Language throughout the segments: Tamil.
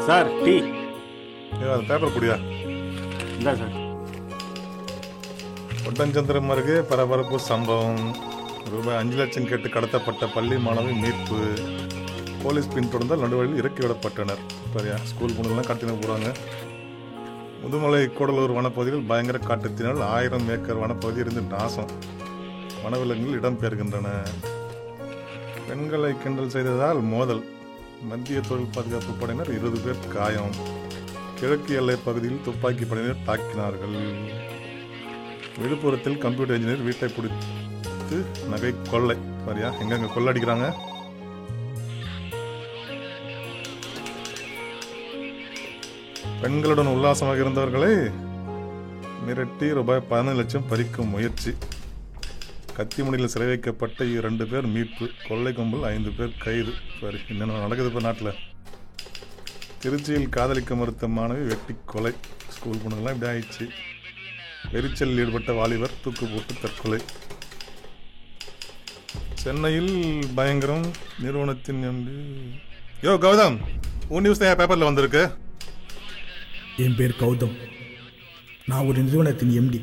Sir tea. அது பேப்பர் குடியா? இந்தா சார். ஒட்டஞ்சந்திரம் அருகே பரபரப்பு சம்பவம். ரூபாய் 5 லட்சம் கேட்டு கடத்தப்பட்ட பள்ளி மாணவி மீட்பு. போலீஸ் பின்தொடர்ந்தால் நடுவழியில் இறக்கி விடப்பட்டனர். சரியா, ஸ்கூல் பொண்ணுலாம் கடத்தின போகிறாங்க. முதுமலை கூடலூர் வனப்பகுதியில் பயங்கர காட்டுத்தினால் 1000 ஏக்கர் வனப்பகுதி இருந்து நாசம். வனவிலங்குகள் இடம்பெறுகின்றன. பெண்களை கிண்டல் செய்ததால் மோதல். மத்திய தொழில் பாதுகாப்பு படையினர் 20 பேர் காயம். கிழக்கு எல்லை பகுதியில் துப்பாக்கி படையினர் தாக்கினார்கள். விழுப்புரத்தில் கம்ப்யூட்டர் இன்ஜினியர் வீட்டை பிடித்து நகை கொள்ளை. சரியா, எங்கெங்க கொள்ளை அடிக்கிறாங்க. பெண்களுடன் உல்லாசமாக இருந்தவர்களை மிரட்டி ரூபாய் 15 லட்சம் பறிக்கும் முயற்சி. கத்திமுனையில் சிறை வைக்கப்பட்ட 2 பேர் மீட்பு. கொள்ளை கும்பல் 5 பேர் கைது. சரி, என்னென்ன நடக்குது இப்போ நாட்டில்? திருச்சியில் காதலிக்க மறுத்த மாணவி வெட்டி கொலை. ஸ்கூல் பொண்ணுங்களாம் இப்படி ஆயிடுச்சு. எரிச்சலில் ஈடுபட்ட வாலிபர் தூக்கு போட்டு தற்கொலை. சென்னையில் பயங்கரம். நிறுவனத்தின் யோ கௌதம், உன் நியூஸ் தான் பேப்பரில் வந்திருக்கு. என் பேர் கௌதம். நான் ஒரு நிறுவனத்தின் எம்டி.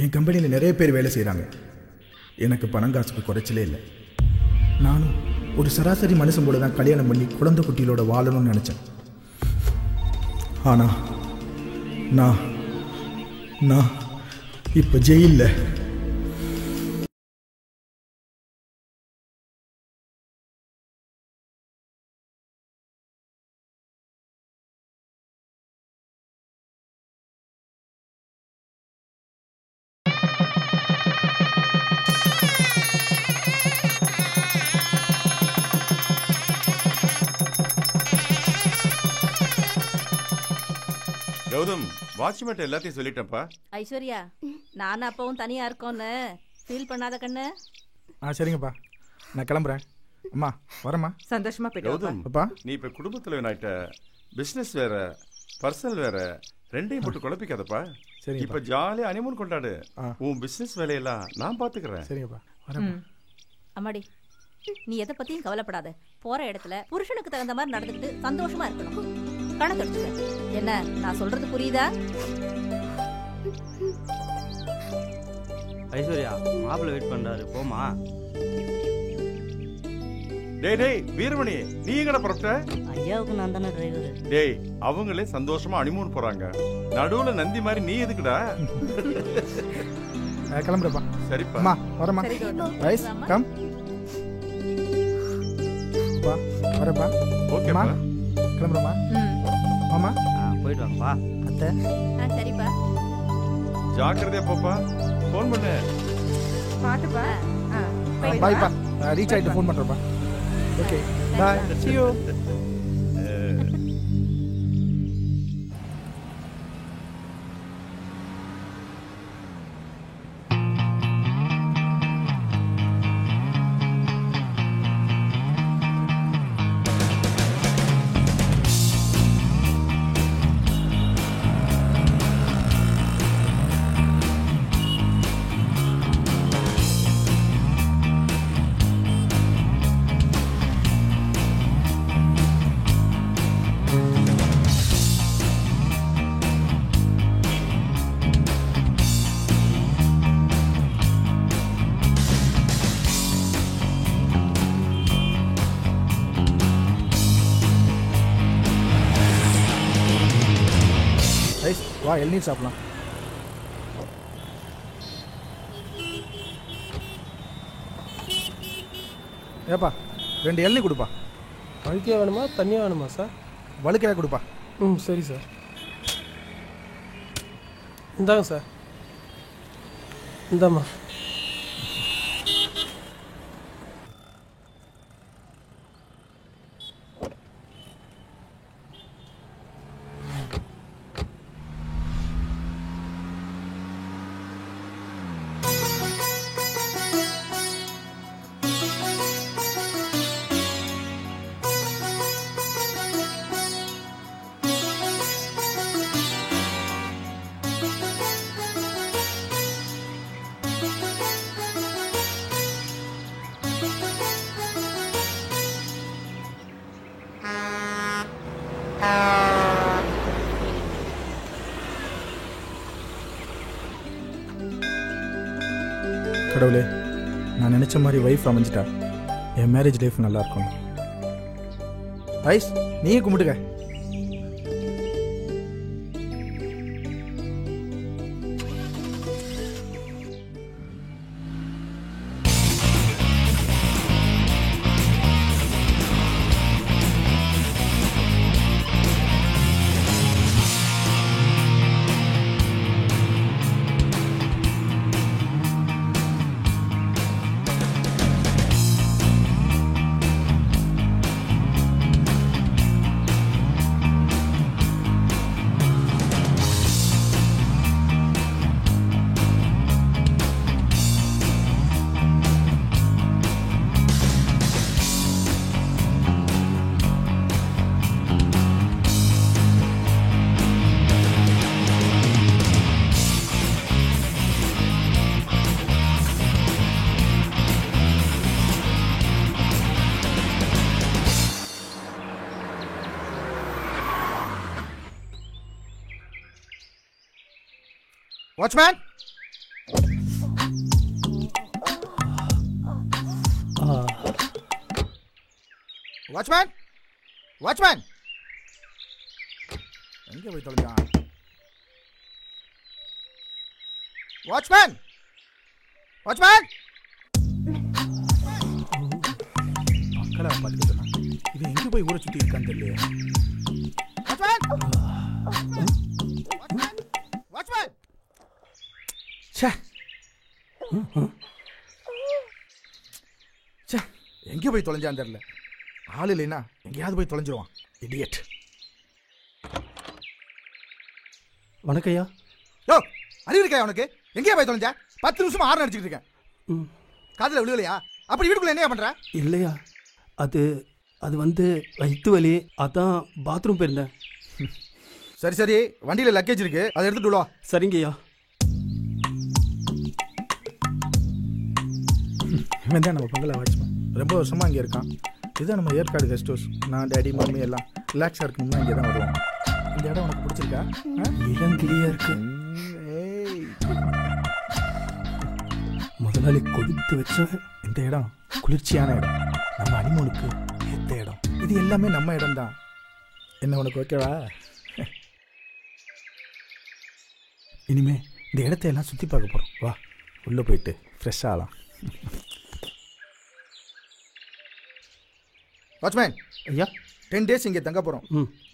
என் கம்பெனியில் நிறைய பேர் வேலை செய்கிறாங்க. எனக்கு பணங்காசுக்கு குறைச்சலே இல்லை. நானும் ஒரு சராசரி மனுஷன் போல தான் கல்யாணம் பண்ணி குழந்தை குட்டிகளோட வாழணும்னு நினச்சேன். ஆனால் நான் நான் இப்போ ஜெயிலில். கௌதம், வாட்ச்மேட் எல்லாத்தையும் சொல்லிட்டேன்ப்பா. ஐஸ்வர்யா, நான் அப்பவும் தனியா இருக்கோன்னு ஃபீல் பண்ணாத கண்ணு. சரிங்கப்பா, நான் கிளம்புறேன். அம்மா வரேம்மா. சந்தோஷமா போயிட்டு கௌதம், அப்பா நீ இப்ப குடும்ப தலைவன் ஆயிட்ட. பிசினஸ் வேற, பர்சனல் வேற, ரெண்டையும் போட்டு குழப்பிக்காதப்பா. சரிங்க. இப்ப ஜாலியா ஹனிமூன் கொண்டாடு. உன் பிசினஸ் வேலையெல்லாம் நான் பாத்துக்கிறேன். சரிங்கப்பா, வரேன். அம்மாடி, நீ எதை பத்தியும் கவலைப்படாத. போற இடத்துல புருஷனுக்கு தகுந்த மாதிரி நடந்துக்கிட்டு சந்தோஷமா இருக்கணும். கணக்கு எடுத்துக்க. என்ன நான் சொல்றது புரியுதா? ஐஸ்வர்யா, மாப்பிள்ளை வெயிட் பண்றாரு, போமா. டேய் வீரமணி, நீ எங்கடா புறப்பட்ட? ஐயாவுக்கு நான் தானே டிரைவர். டேய், அவங்களே சந்தோஷமா ஹனிமூன் போறாங்க. நடுவுல நந்தி மாதிரி நீ எதுக்குடா? கிளம்புறப்பா. சரிப்பா. அம்மா வரேம்மா. சரி கௌதம். Rice come. அப்பா வரேப்பா. ஓகேப்பா. கிளம்புறேம்மா. மாமா போயிட்டு வாங்கப்பா. அத்தை. சரிப்பா. ஜாக்கிரதையா போப்பா. ஃபோன் பண்ணு. பாத்துப்பா. பாய்ப்பா. ரீச் ஆயிட்டு ஃபோன் பண்றேன்ப்பா. Okay bye. see you. வா, இளநீர் சாப்பிடலாம். ஏப்பா 2 இளநீர் கொடுப்பா. வழுக்கையாக வேணுமா தண்ணியாக வேணுமா சார்? வழுக்கையாக கொடுப்பா. சரி சார், இந்தாங்க சார். இந்தாம்மா. கடவுளே, நான் நினச்ச மாதிரி ஒய்ஃப் அமைஞ்சிட்டா என் மேரேஜ் லைஃப் நல்லா இருக்கும். ஐஸ், நீயே கும்பிட்டுக்க. வாட்ச்மேன், வாட்ச்மேன், வாட்ச்மேன், எங்க போய் தொலைஞ்சான்? வாட்ச்மேன், வாட்ச்மேன், மக்களா பார்த்துக்கிட்டு இவன் எங்கே போய் ஊரை சுற்றி இருக்கான்னு தெரியல. Watchman, watchman. எங்கே போய் தொலைஞ்சான்னு தெரியல. ஆள் இல்லைன்னா எங்கேயாவது போய் தொலைஞ்சிருவான். இடியட். வணக்கம்யா. யோ, அறிவு இருக்கா உனக்கு? எங்கேயா போய் தொலைஞ்ச? 10 நிமிஷமா ஆறு அடிச்சுட்டு இருக்கேன். காதுல விழுகலையா? அப்படி வீட்டுக்குள்ள என்ன பண்ற? இல்லையா, அது வயிற்று வலி, அதான் பாத்ரூம் போயிருந்தேன். சரி சரி, வண்டியில லக்கேஜ் இருக்கு, அதை எடுத்துட்டு வா. சரிங்கய்யா. இவன் தான் நம்ம பங்களா வாட்ச்மேன். ரொம்ப வருஷமாக அங்கே இருக்கான். இதுதான் நம்ம ஏற்காடு கெஸ்ட் ஹவுஸ். நான் டேடி மம்மி எல்லாம் ரிலாக்ஸாக இருக்கணும்னா இங்கே தான் வருவோம். இந்த இடம் உனக்கு பிடிச்சிருக்கா? இளங்கிரியா இருக்கு. முதலாளி கொடுத்து வச்ச இந்த இடம் குளிர்ச்சியான இடம், நம்ம அனிமோனுக்கு ஏற்ற இடம். இது எல்லாமே நம்ம இடம் தான். என்ன உனக்கு ஓகேவா? இனிமே இந்த இடத்த எல்லாம் சுற்றி பார்க்க போகிறோம். வா, உள்ளே போயிட்டு ஃப்ரெஷ் ஆகலாம். வாட்ச்மேன் ஐயா, 10 days இங்கே தங்க போறோம்.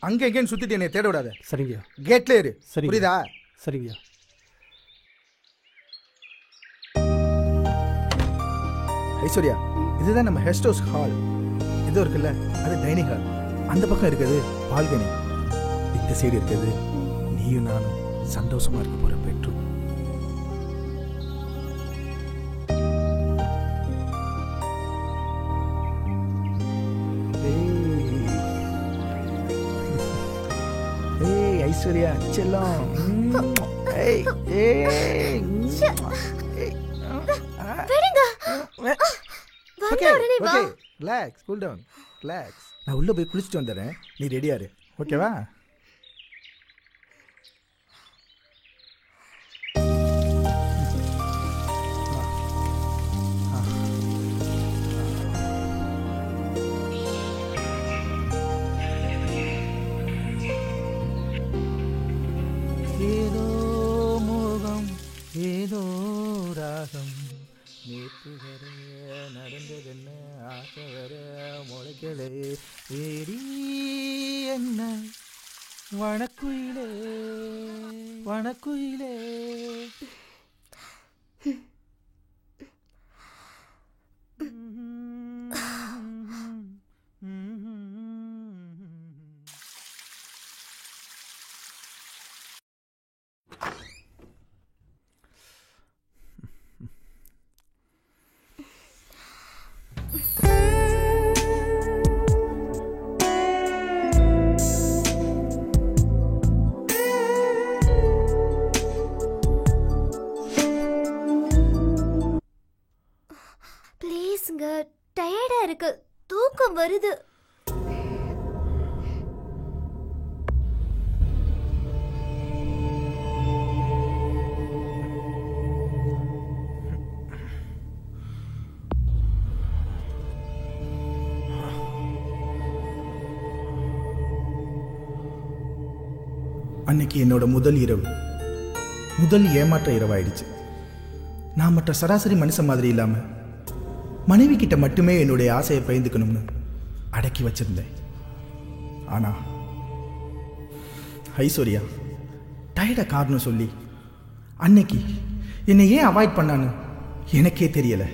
அங்க எங்கேன்னு சுத்திட்டு என்னை தேட விடாத. சரிங்கய்யா. கேட்ல இரு. சரி, புரியுதா? சரிங்கய்யா. ஐஸ்வர்யா, இதுதான் நம்ம கெஸ்ட் ஹவுஸ் ஹால். இது இருக்குல்ல, அது டைனிங் ஹால். அந்த பக்கம் இருக்குது பால்கனி. இந்த சைடு இருக்குது நீயும் நானும் சந்தோஷமா இருக்க போற பெட்ரூம். ஐஸ்வர்யா செல்லம். நான் உள்ள போய் குளிச்சுட்டு வந்துடுறேன், நீ ரெடியாரு. ஓகேவா? ஏதோ மோகம் ஏதோ ராகம், நேற்று வர நடந்ததென்ன, ஆசை வர முளைக்கலே, ஏடி என்ன வணக்குயிலே வணக்குயிலே. அன்னைக்கு என்னோட முதல் இரவு, முதல் ஏமாற்ற இரவாயிடுச்சு. நான் மற்ற சராசரி மனுஷன் மாதிரி இல்லாம மனைவி கிட்ட மட்டுமே என்னுடைய ஆசையை பயந்துக்கணும்னு அடக்கி வச்சிருந்தேன். ஆனா ஐஸ்வர்யா டயர்ட காரணம் சொல்லி அன்னைக்கு என்னை ஏன் அவாய்ட் பண்ணான்னு எனக்கே தெரியல.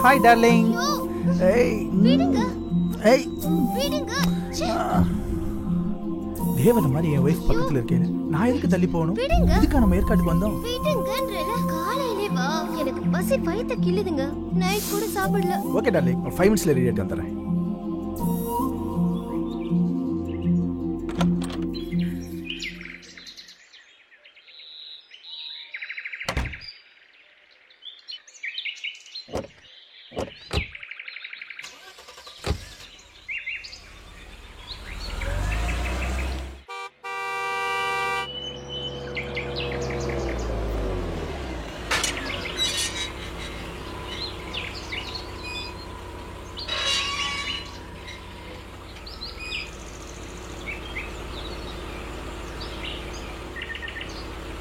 Hi darling. தேவத மாதிரி என் ஒய்ஃப் பக்கத்துல இருக்கேன். நான் எதுக்கு தள்ளி போகணும்? இதுக்கா நம்ம ஏற்காட்டுக்கு வந்தோம்? காலையிலே வா, எனக்கு பசி வயித்த கிள்ளுதுங்க. நைட் கூட சாப்பிடல. ஓகே டார்லிங், 5 மினிட்ஸ்ல ரெடி ஆயிட்டு வந்துறேன்.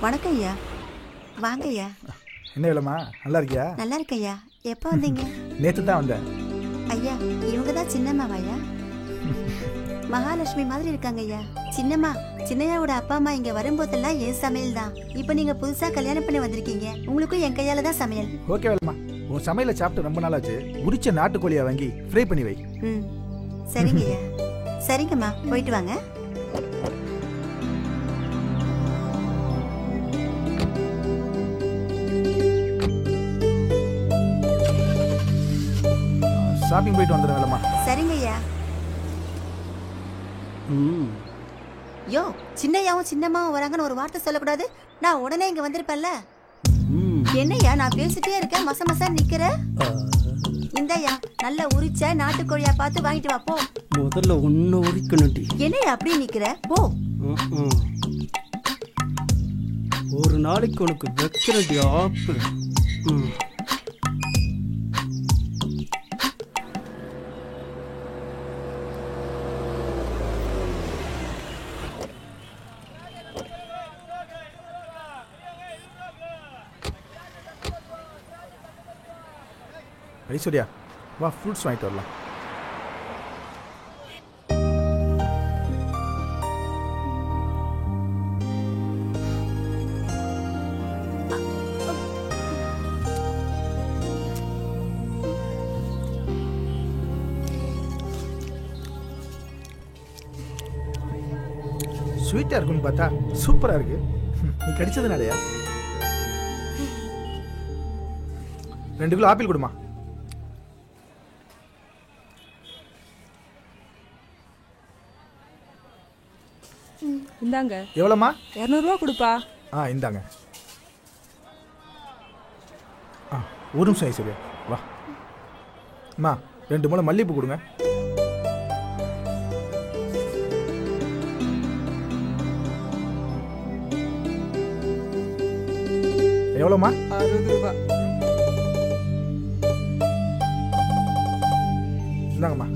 வணக்கம் ஐயா. வாங்க ஐயா. என்ன வேலைமா? நல்லா இருக்கியா? நல்லா இருக்க ஐயா. எப்போ வந்தீங்க? நேத்து தான் வந்தேன். ஐயா இவங்க தான் சின்னம்மாவாயா? மகாலட்சுமி மாதிரி இருக்காங்க ஐயா. சின்னம்மா, சின்னையாவோட அப்பா அம்மா இங்க வரும்போதெல்லாம் என் சமையல் தான். இப்போ நீங்க புதுசா கல்யாணம் பண்ணி வந்திருக்கீங்க, உங்களுக்கும் என் கையால தான் சமையல். ஓகே வேலைமா, உன் சமையல சாப்பிட்டு ரொம்ப நாளாச்சு. உரிச்ச நாட்டுக்கோழியா வாங்கி ஃப்ரை பண்ணி வை. சரிங்க ஐயா. சரிங்கம்மா, போயிட்டு வாங்க. ஷாப்பிங் போயிட்டு வந்துடுறேன் வேலைமா. சரிங்க ஐயா. யோ, சின்னையாவும் சின்னம்மாவும் வராங்கன்னு ஒரு வார்த்தை சொல்லக்கூடாது? நான் உடனே இங்க வந்திருப்பேன்ல. என்னையா நான் பேசிட்டே இருக்கேன், மச மசா நிக்கிற? இந்தயா நல்ல உரிச்ச நாட்டுக்கோழியா பார்த்து வாங்கிட்டு வா போ. முதல்ல ஒன்னு உரிக்கணும்டி. என்னையா அப்படியே நிக்கிற? போ. ஒரு நாளைக்கு உனக்கு வைக்கிறடி ஆப்பிள். ஐஸ்வர்யா வா, ஃப்ரூட்ஸ் வாங்கிட்டு வரலாம். ஸ்வீட்டா இருக்குன்னு பார்த்தா சூப்பரா இருக்கு. நீ கடிச்சதுனாலயா? 2 கிலோ ஆப்பிள் கொடுமா. இந்தாங்க. எவ்வளோமா? 200 ரூபா கொடுப்பா. இந்தாங்க. ஒரு நிமிஷம் ஐஸ்வர்யா வா. அம்மா 2 மூலம் மல்லிகைப்பூ கொடுங்க. எவ்வளோமா? 60 ரூபா. இந்தாங்கம்மா.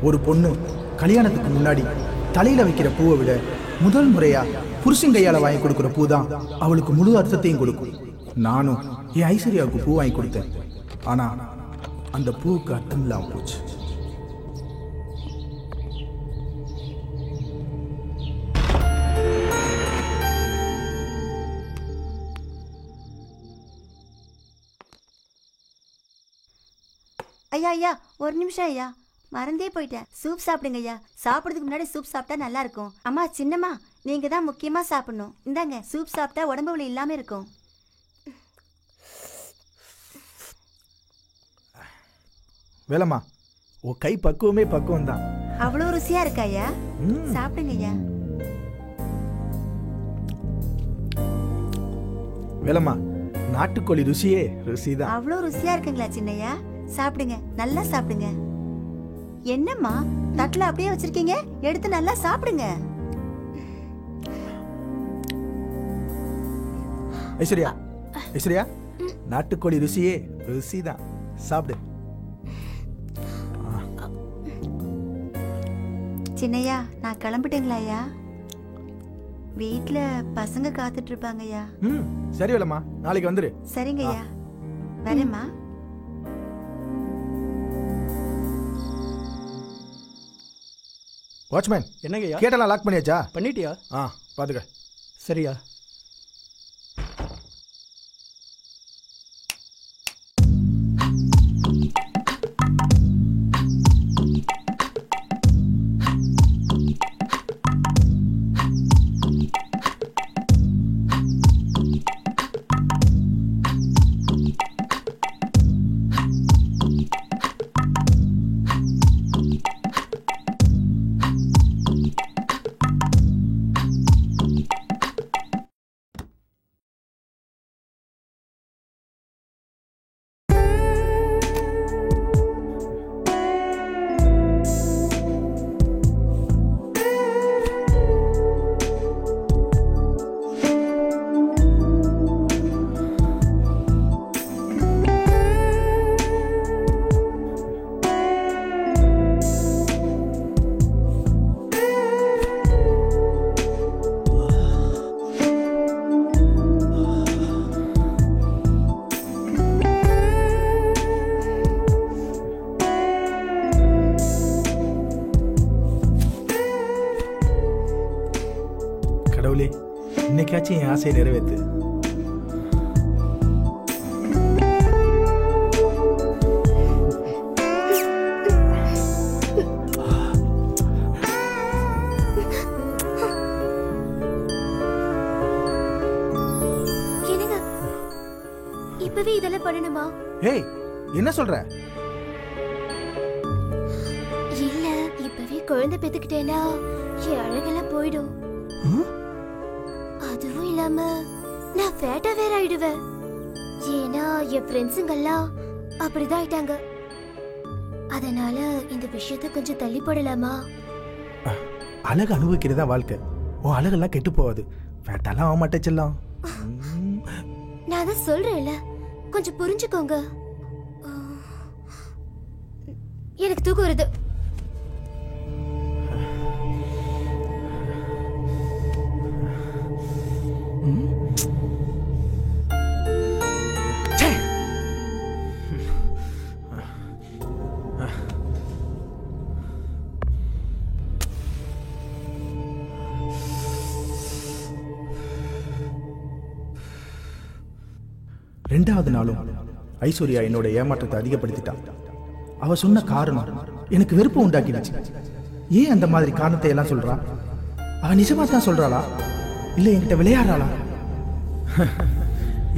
ஒரு பொண்ணு கல்யாணத்துக்கு முன்னாடி தலையில வைக்கிற பூவை விட முதல் முறையா புருஷன் கையால வாங்கி கொடுக்குற பூ தான் அவளுக்கு முழு அர்த்தத்தையும் கொடுக்கும். நானும் என் ஐஸ்வர்யாவுக்கு பூ வாங்கி கொடுத்தேன். ஆனா அந்த பூவுக்கு அர்த்தம் இல்லாம போச்சு. ஐயா ஐயா ஒரு நிமிஷம் ஐயா, மறந்தே போயிட்டேன். சூப் சாப்பிடுங்க ஐயா. சாப்பிடுறதுக்கு முன்னாடி சூப் சாப்பிட்டா நல்லா இருக்கும். அம்மா சின்னம்மா நீங்க தான் முக்கியமா சாப்பிடணும். இந்தாங்க சூப் சாப்பிட்டா உடம்பு வலி இல்லாம இருக்கும். வேலம்மா உன் கை பக்குவமே பக்குவம் தான். அவ்வளோ ருசியா இருக்கா ஐயா? சாப்பிடுங்க ஐயா. வேலம்மா நாட்டுக்கோழி ருசியே ருசிதான். அவ்வளோ ருசியா இருக்குங்களா சின்னையா? சாப்பிடுங்க, நல்லா சாப்பிடுங்க. என்னம்மா தட்டுல அப்படியே வச்சிருக்கீங்க, எடுத்து நல்லா சாப்பிடுங்க. ஐஸ்வர்யா ஐஸ்வர்யா நாட்டுக்கோழி ருசியே ருசிதான், சாப்பிடு. சின்னையா நான் கிளம்பிட்டேங்களா ஐயா? வீட்டுல பசங்க காத்துட்டு இருப்பாங்க ஐயா. சரி வேலம்மா, நாளைக்கு வந்துரு. சரிங்க ஐயா, வரேம்மா. வாட்ச்மேன் என்னங்கய்யா? கேட்டெல்லாம் லாக் பண்ணியாச்சா? பண்ணிட்டியா? பாத்துக்க. சரியா? கடவுளே, இன்னைக்காச்சும் என் ஆசையை நிறைவேற்று. என்னங்க இப்பவே இதெல்லாம் பண்ணணுமா? ஏய் என்ன சொல்ற? இல்ல இப்பவே குழந்தை பெத்துக்கிட்டேனா என் அழகெல்லாம் போயிடும். அதுவும் இல்லாம நான் ஃபேட்டா வேற ஆயிடுவேன். ஏன்னா என் ஃப்ரெண்ட்ஸுங்கெல்லாம் அப்படிதான் ஆயிட்டாங்க. அதனால இந்த விஷயத்தை கொஞ்சம் தள்ளி போடலாமா? அழகு அனுபவிக்கிறதா வாழ்க்கை. உன் அழகெல்லாம் கெட்டு போகாது. ஃபேட்டாலாம் ஆக மாட்டே செல்லம். நான் தான் சொல்றேன்ல, கொஞ்சம் புரிஞ்சுக்கோங்க. எனக்கு தூக்கம் வருது. ரெண்டாவது நாளும் ஐஸ்வர்யா என்னோட ஏமாற்றத்தை அதிகப்படுத்திட்டான். அவ சொன்ன காரணம் எனக்கு வெறுப்பு உண்டாக்கிடுச்சு. ஏன் அந்த மாதிரி காரணத்தை எல்லாம் சொல்றா? அவ நிஜமா தான் சொல்றாளா இல்ல என்கிட்ட விளையாடுறாளா?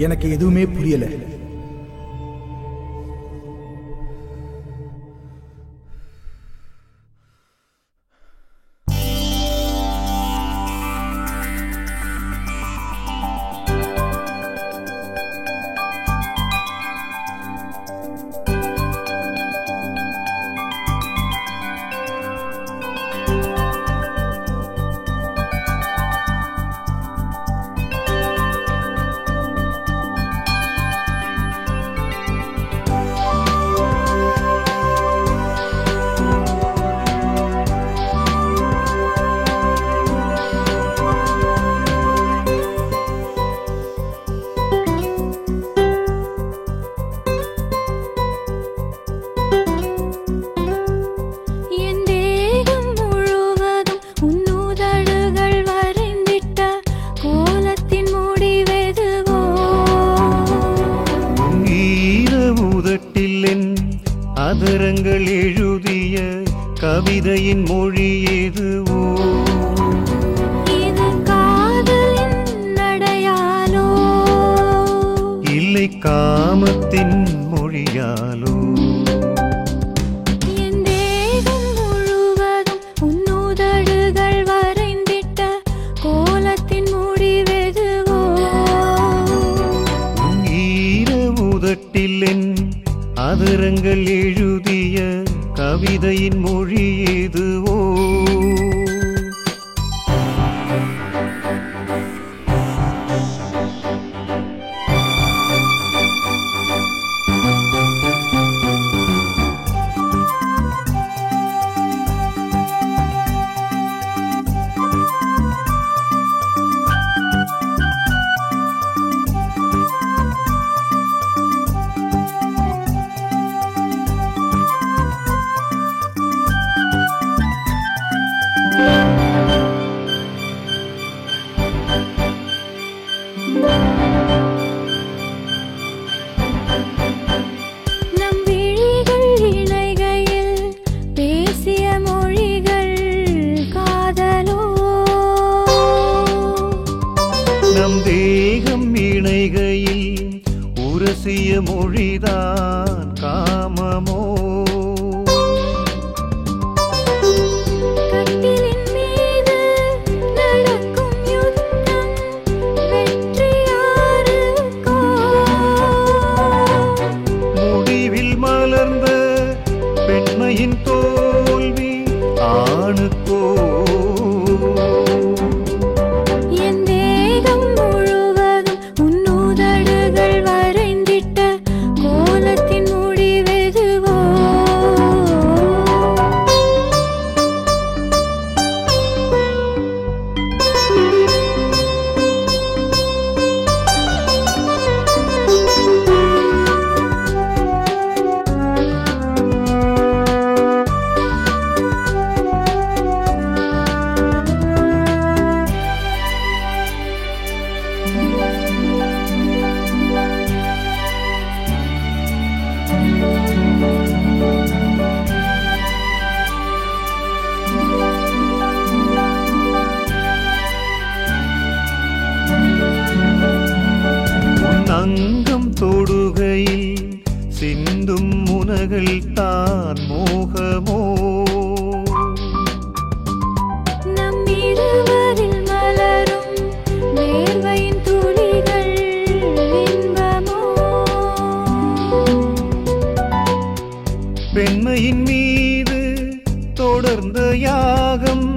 எனக்கு எதுவுமே புரியல. அதரங்கள் எழுதிய கவிதையின் மொழி எதுவோ? இது காதலின் அடையாளோ? இல்லை காமத்தின் மொழியாலோ? என் தேகம் முழுவதும் உன்னுதடுகள் வரைந்திட்ட கோலத்தின் முடிவெதுவோ? உன் ஈர உதட்டில் என் அதரங்கள் எழுதிய கவிதையின் மொழி எதுவோ? நம் விழிகள் இணைகையில் பேசிய மொழிகள் காதலோ? நம் தேகம் இணைகையில் உரசிய மொழிதான் காமமோ? கட்டிலின் மீது நடக்கும் யுத்தம் வெற்றியாருக்கோ? முடிவில் மலர்ந்த பெண்மையின் தோல்வி ஆணுக்கோ? என் தேகம் முழுவதும் உன்னுதடுகள் வரைந்திட்ட கோலத்தின் முடிவெதுவோ? உன் அங்கம் தொடுகையில் சிந்தும் முனகள் தான் மோகமோ? நம் இருவரில் மலரும் வேர்வையின் துளிகள் இன்பமோ? பெண்மையின் மீது தொடர்ந்த யாகம்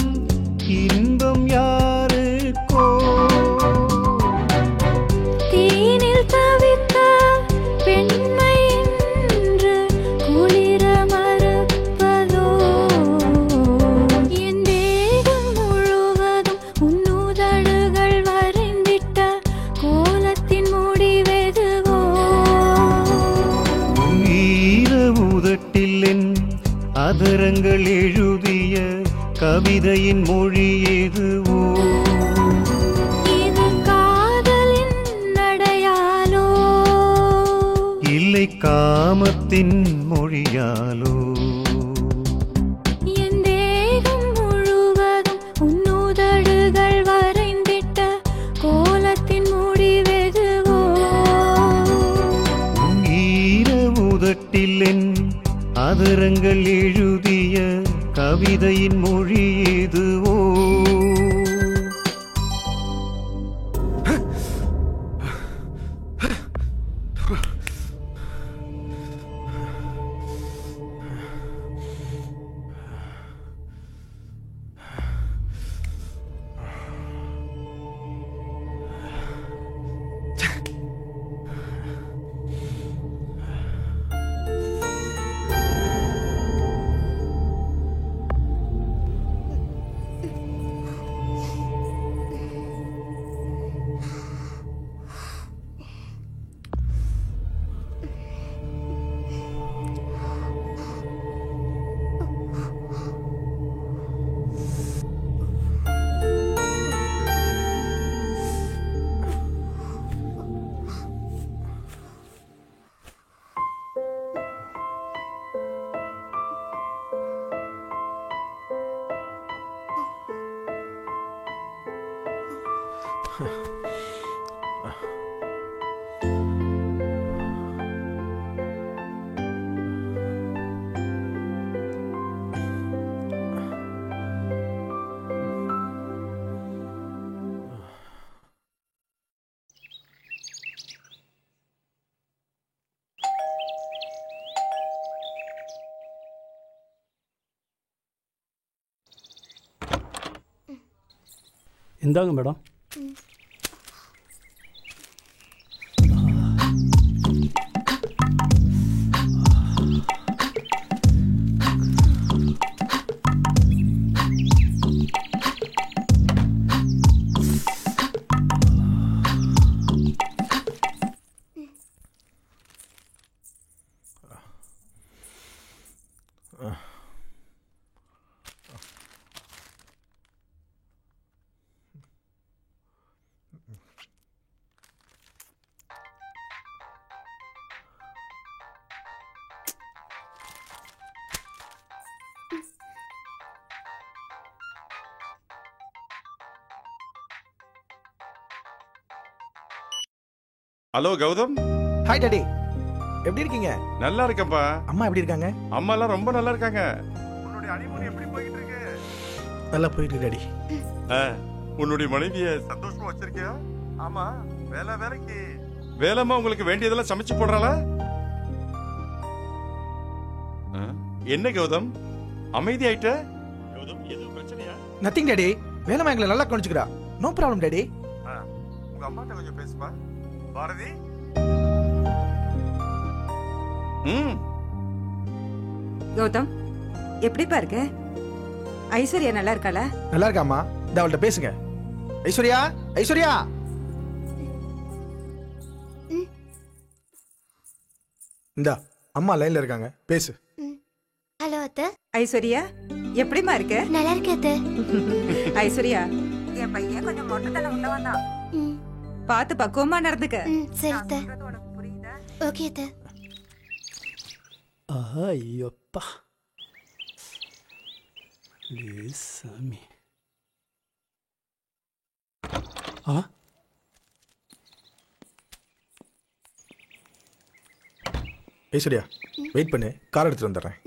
இன்பம் யாருக்கோ? தீனில் தவித்த பெண்மை என்று குளிர மறுப்பதோ? என் தேகம் முழுவதும் உன்னுதடுகள் வரைந்திட்ட கோலத்தின் முடிவெதுவோ? உன் ஈர உதட்டில் என் அதரங்கள் எழுதிய கவிதையின் மொழி எதுவோ? இது காதலின் அடையாளோ? இல்லை காமத்தின் மொழியாலோ? என் தேகம் முழுவதும் உன்னுதடுகள் வரைந்திட்ட கோலத்தின் முடிவெதுவோ? உன் ஈர உதட்டில் என் அதரங்கள் எழுதிய கவிதையின் மொழி எதுவோ? இந்தாங்க madam. Hello Gautham. Hi daddy, எப்படி இருக்கீங்க? நல்லா இருக்கேன்ப்பா. அம்மா எப்படி இருக்காங்க? அம்மா எல்லாம் ரொம்ப நல்லா இருக்காங்க. உன்னுடைய ஹனிமூன் எப்படி போயிட்டு இருக்கு? நல்லா போயிட்டு டாடி. உன்னுடைய மனைவியை சந்தோஷமா வச்சிருக்கியா? ஆமா, வேலைக்கு வேலைமா உங்களுக்கு வேண்டியதெல்லாம் சமைச்சு போடுறாளா? என்ன கௌதம் அமைதி ஆயிட்ட? கௌதம் எதுவும் பிரச்சனையா? நத்திங் டாடி, வேலைமா எங்களை நல்லா கவனிச்சுக்கிறா. No problem daddy. உங்க அம்மாட்ட கொஞ்சம் பேசுப்பா. பாரதி. கௌதம் எப்படிப்பா இருக்க? ஐஸ்வர்யா நல்லா இருக்காளா? நல்லா இருக்காம்மா. இந்த அவள்கிட்ட பேசுங்க. ஐஸ்வர்யா, ஐஸ்வர்யா. இந்த அம்மா லைன்ல இருக்காங்க, பேசு. ஹலோ அத்தை. ஐஸ்வர்யா எப்படிமா இருக்க? நல்லா இருக்கேன் அத்தை. ஐஸ்வர்யா, என் பையன் கொஞ்சம் மொட்டைத்தனம் உள்ளவன் தான். பார்த்து பக்குவமா நடந்துக்க. சரி அத்தை. ஓகே அத்தை. ஐயப்பா சாமி. ஐஸ்வர்யா வெயிட் பண்ணு, கார் எடுத்துட்டு வந்துடுறேன்.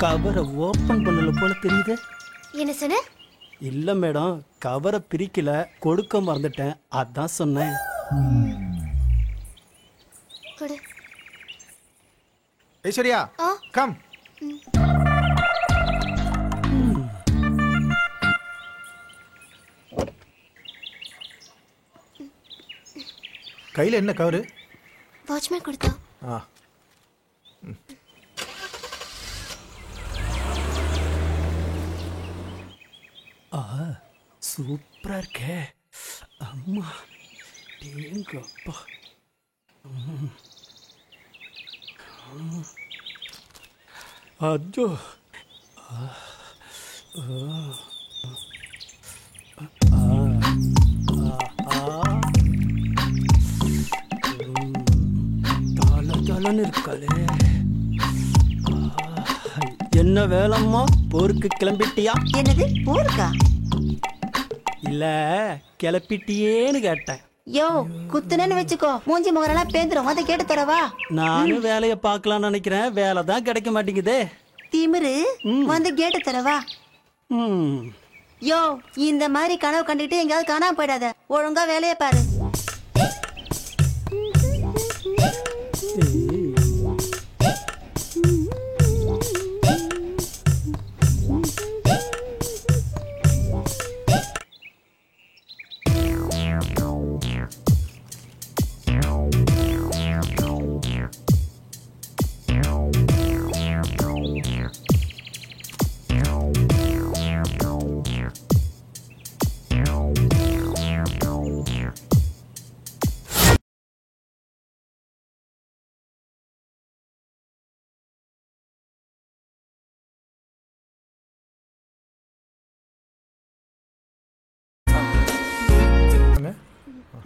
கவரை ஓபன் பண்ணல போல தெரியுது. என்ன சொன்ன? இல்ல மேடம், கவரை பிரிக்கல, கொடுக்க மறந்துட்டேன், அதான் சொன்னேன். கொடு. ஐஸ்வர்யா கம். கையில என்ன கவரு? வாட்ச்மேன் கொடுத்தா. சூப்பரா இருக்கே அம்மா. டேங்கப்பா. அஜோ. தலன்னு இருக்காளே. என்ன வேலைம்மா, போருக்கு கிளம்பிட்டியா? என்னது போருக்கா? இல்ல கிளப்பிட்டியேன்னு கேட்டேன். யோ குத்துனேன்னு வச்சுக்கோ, மூஞ்சி முகரெல்லாம் பேந்துரும். அதை கேட்டு தரவா? நானும் வேலையை பார்க்கலாம்னு நினைக்கிறேன், வேலை தான் கிடைக்க மாட்டேங்குதே. திமிரு வந்து கேட்டு தரவா? யோ இந்த மாதிரி கனவு கண்டுட்டு எங்கேயாவது காணாம போயிடாத. ஒழுங்கா வேலையை பாரு.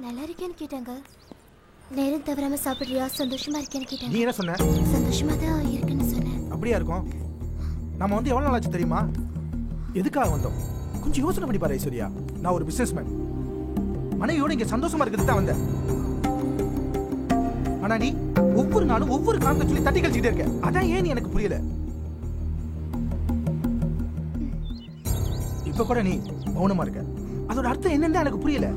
நல்லா இருக்கேன்னு கேட்டாங்க. நேரம் தவறாம சாப்பிடுறியா, சந்தோஷமா இருக்கேன்னு நீ கேட்டாங்க. என்ன சொன்ன? சந்தோஷமா தான் இருக்குன்னு சொன்னேன். அப்படியா இருக்கும்? நம்ம வந்து எவ்வளவு நாள் ஆச்சு தெரியுமா? எதுக்காக வந்தோம்? கொஞ்சம் யோசனை பண்ணி பாரு ஐஸ்வர்யா. நான் ஒரு பிசினஸ்மேன், மனைவியோட இங்க சந்தோஷமா இருக்கிறது தான் வந்தேன். ஆனா நீ ஒவ்வொரு நாளும் ஒவ்வொரு காரணத்தை சொல்லி தட்டி கழிச்சுக்கிட்டே இருக்க. அதான் ஏன் எனக்கு புரியல. இப்ப கூட நீ மௌனமா இருக்க. அதோட அர்த்தம் என்னன்னு எனக்கு புரியல.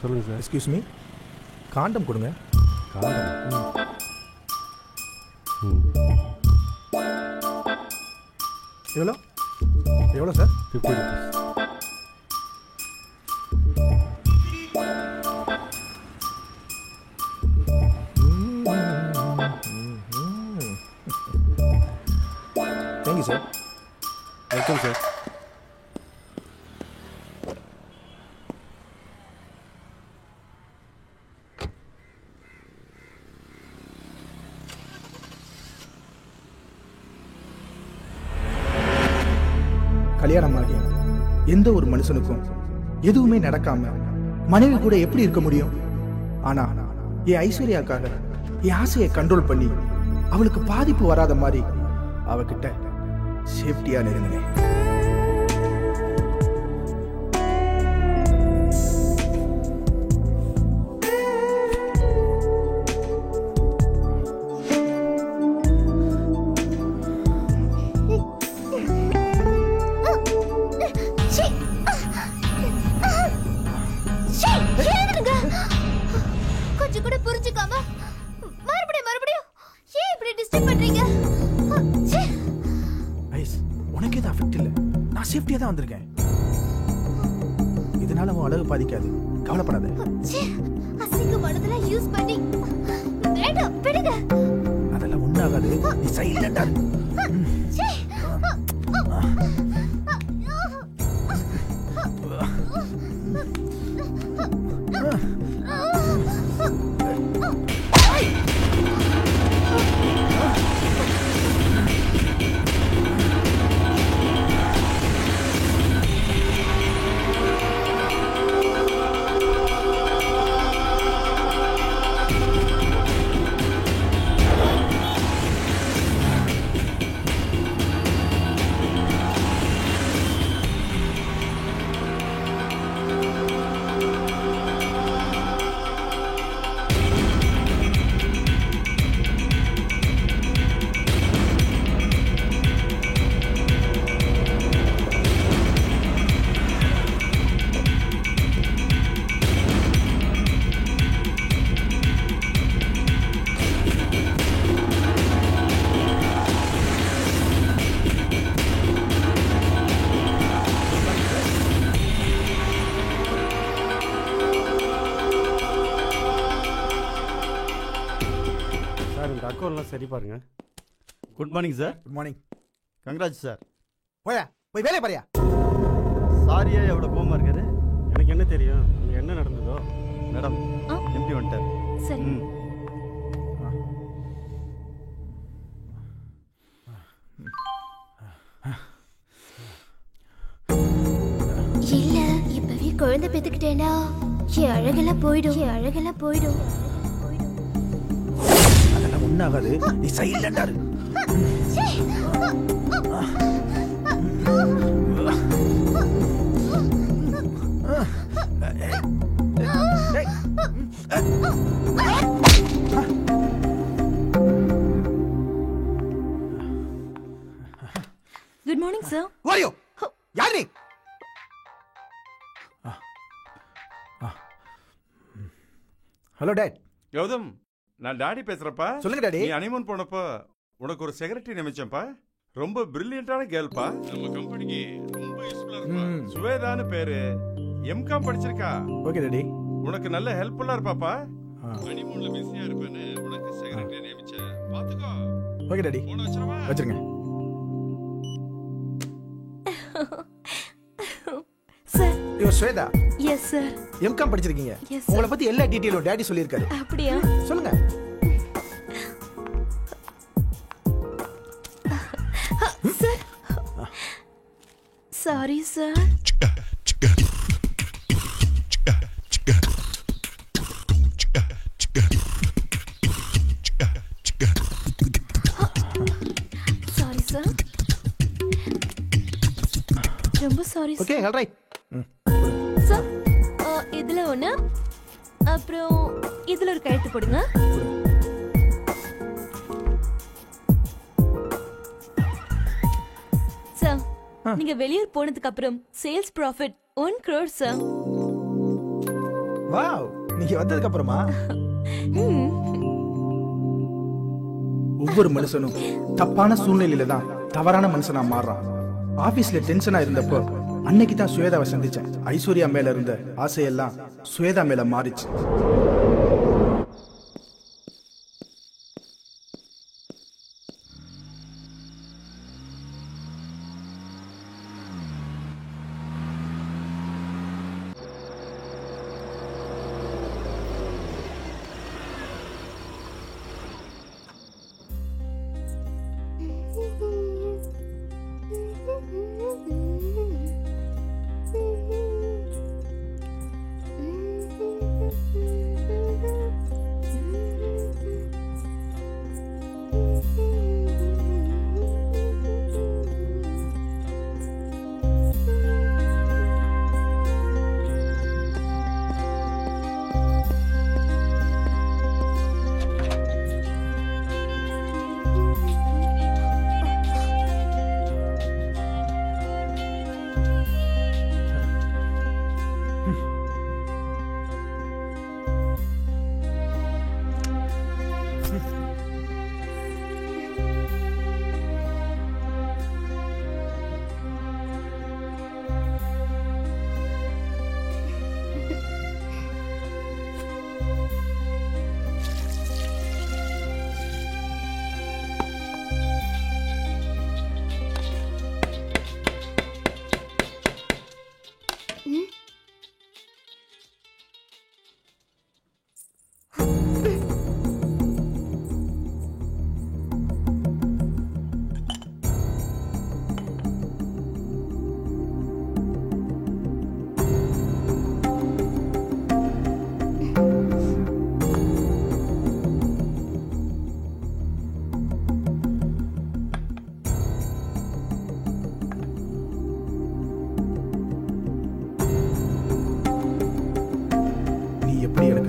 சொல்லுங்கள் சார். எக்ஸ்கியூஸ் மீ, காண்டம் கொடுங்க. காண்டம்? எவ்வளோ எவ்வளோ sir? 50 rupees. Thank you sir. Welcome sir. கல்யாணம் ஆகி எந்த ஒரு மனுஷனுக்கும் எதுவுமே நடக்காம மனைவி கூட எப்படி இருக்க முடியும்? ஆனா என் ஐஸ்வர்யாக்காக என் ஆசையை கண்ட்ரோல் பண்ணி அவளுக்கு பாதிப்பு வராத மாதிரி அவகிட்ட சேஃப்டியா நெருங்கினேன். கொஞ்சம் கூட புரிஞ்சுக்காம மறுபடியும் ஏன் இப்படி டிஸ்டர்ப் பண்றீங்க? ஐஸ், உனக்கு எதுவும் அஃபெக்ட் இல்ல. நான் சேஃப்டியா தான் வந்திருக்கேன். இதனால உன் அழகு பாதிக்காது, கவலைப்படாத. அசிங்கமானதெல்லாம் யூஸ் பண்ணி வேண்டாம், விடுங்க. அதெல்லாம் ஒண்ணாகாது, நீ சைலண்டா இரு. அக்கௌண்ட்லாம் சரி பாருங்க. Good morning sir. Good morning. Congrats sir. போயா, போய் வேலையை பாரியா. சாரியா எவ்வளோ கோவமா இருக்காரு? எனக்கு என்ன தெரியும் அங்கே என்ன நடந்ததோ. மேடம், எம்டி வந்துட்டார். சரி. இல்ல, இப்பவே குழந்தை பெத்துக்கிட்டேன்னா என் அழகெல்லாம் போயிடும். அதெல்லாம் ஒண்ணாகாது, நீ சைலண்டா இரு. Good morning sir. வாரியோ, யார் நீ? Hello dot. கௌதம், நான் டாடி பேசுறப்பா. சொல்லுங்க டாடி. நீ ஹனிமூன் போனப்போ உனக்கு ஒரு செக்ரட்டரி நியமிச்சேன்ப்பா. ரொம்ப பிரில்லியண்டான கேர்ள்பா. நம்ம கம்பெனிக்கு ரொம்ப யூஸ்ஃபுல்லா இருப்பா. சுவேதான்னு பேரு. எம்காம் படிச்சிருக்கா. Okay daddy. உனக்கு நல்ல ஹெல்ப்ஃபுல்லா இருப்பாப்பா. ஹனிமூன்ல பிஸியா இருப்பேன்னு உனக்கு செக்ரட்டரி நியமிச்சேன். பாத்துக்கோ. Okay daddy. போன வச்சிரவா? வச்சிருங்க. Sir. You Shweta? Yes sir. M Com படிச்சிருக்கீங்க. Yes, sir. உங்களை பத்தி எல்லா டீடைலும் டாடி சொல்லியிருக்காரு. அப்படியா? சொல்லுங்க. Sir sorry sir. Sorry sir. ரொம்ப sorry okay, all right. Sir. இதுல ஒண்ணு, அப்புறம் இதுல ஒரு கையெழுத்து போடுங்க. சார், நீங்க வெளியூர் போனதுக்கு அப்புறம் sales profit 1 crore sir. Wow, நீங்க வந்ததுக்கு அப்புறமா? ஒவ்வொரு மனுஷனும் தப்பான சூழ்நிலையில தான் தவறான மனுஷனா மாறுறான். ஆபீஸ்ல டென்ஷனா இருந்தப்போ அன்னைக்கு தான் சுவேதாவை சந்திச்சேன். ஐஸ்வர்யா மேல இருந்த ஆசையெல்லாம் சுவேதா மேல மாறிச்சு.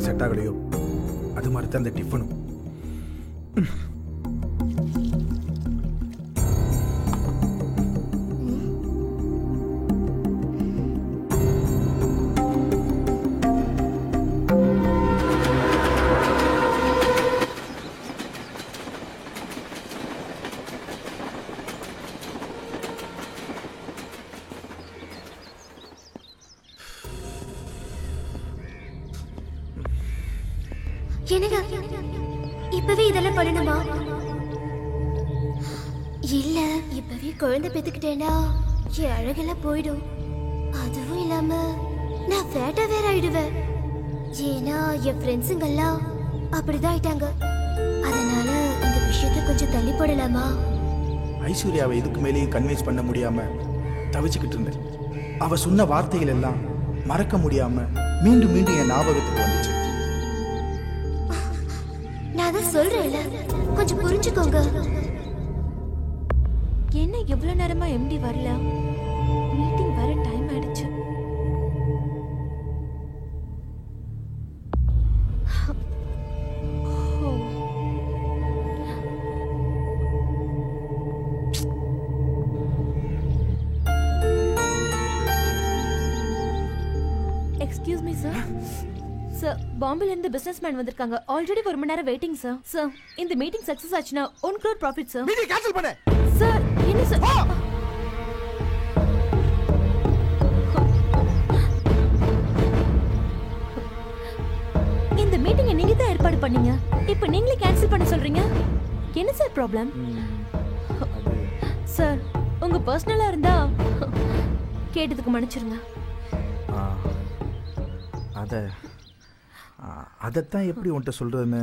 செட் ஆகலையோ அது மாதிரி தான் அந்த டிஃபனும். என்னங்க இப்பவே இதெல்லாம் பண்ணணுமா? இல்ல இப்பவே குழந்தை பெத்துக்கிட்டேன்னா என் அழகெல்லாம் போயிடும். அதுவும் இல்லாம நான் ஃபேட்டா வேற ஆயிடுவேன். ஏன்னா என் ஃப்ரெண்ட்ஸுங்கெல்லாம் அப்படிதான் ஆயிட்டாங்க. அதனால இந்த விஷயத்தை கொஞ்சம் தள்ளி போடலாமா? ஐஸ்வர்யாவை இதுக்கு மேலேயும் கன்வின்ஸ் பண்ண முடியாம தவிச்சுக்கிட்டு இருந்தேன். அவ சொன்ன வார்த்தைகள் எல்லாம் மறக்க முடியாம மீண்டும் மீண்டும் என் ஞாபகத்துக்கு வந்துச்சு. நான் தான் சொல்றேன்ல, கொஞ்சம் புரிஞ்சுக்கோங்க. என்ன எவ்வளவு நேரமா எம்டி வரல? மீட்டிங் வர டைம் ஆயிடுச்சு. Excuse me sir. சார், பாம்பேல இருந்து பிசினஸ் மேன் வந்திருக்காங்க. ஆல்ரெடி 1 மணி நேரம் வெயிட்டிங் சார். சார், இந்த மீட்டிங் சக்சஸ் ஆச்சுனா 1 crore profit sir. Meeting cancel பண்ணு. சார், என்ன சார்? இந்த மீட்டிங்கை நீங்க தான் ஏற்பாடு பண்ணீங்க. இப்போ நீங்களே கேன்சல் பண்ண சொல்றீங்க. என்ன சார் ப்ராப்ளம்? சார், உங்க பர்சனலா இருந்தா கேட்டதுக்கு மன்னிச்சிருங்க. அதைத்தான் எப்படி உன்கிட்ட சொல்றதுன்னு.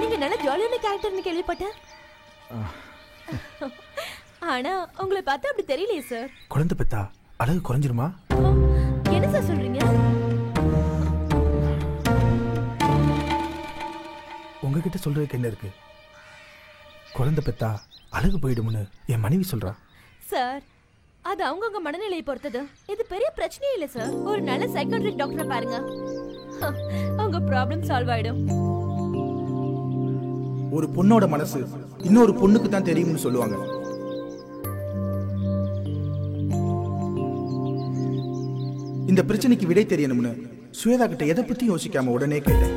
நீங்க நல்ல ஜாலியான கேரக்டர்னு கேள்விப்பட்டேன். ஆனா உங்களை பார்த்தா அப்படி தெரியலையே சார். குழந்தை பெத்தா அழகு குறைஞ்சிருமா? என்ன சார் சொல்றீங்க? உங்ககிட்ட சொல்றதுக்கு என்ன இருக்கு? குழந்தை பெத்தா அழகு போயிடும்னு என் மனைவி சொல்றா. சார் அது அவங்கவுங்க மனநிலையை பொறுத்தது. இது பெரிய பிரச்சனையே இல்லை சார். ஒரு நல்ல சைக்காட்ரிக் டாக்டரை பாருங்க, உங்க ப்ராப்ளம் சால்வ் ஆயிடும். ஒரு பொண்ணோட மனசு இன்னொரு பொண்ணுக்கு தான் தெரியும்னு சொல்லுவாங்க. இந்த பிரச்சனைக்கு விடை தெரியணும்னு சுவேதா கிட்ட எதை பத்தி யோசிக்காம உடனே கேட்டேன்.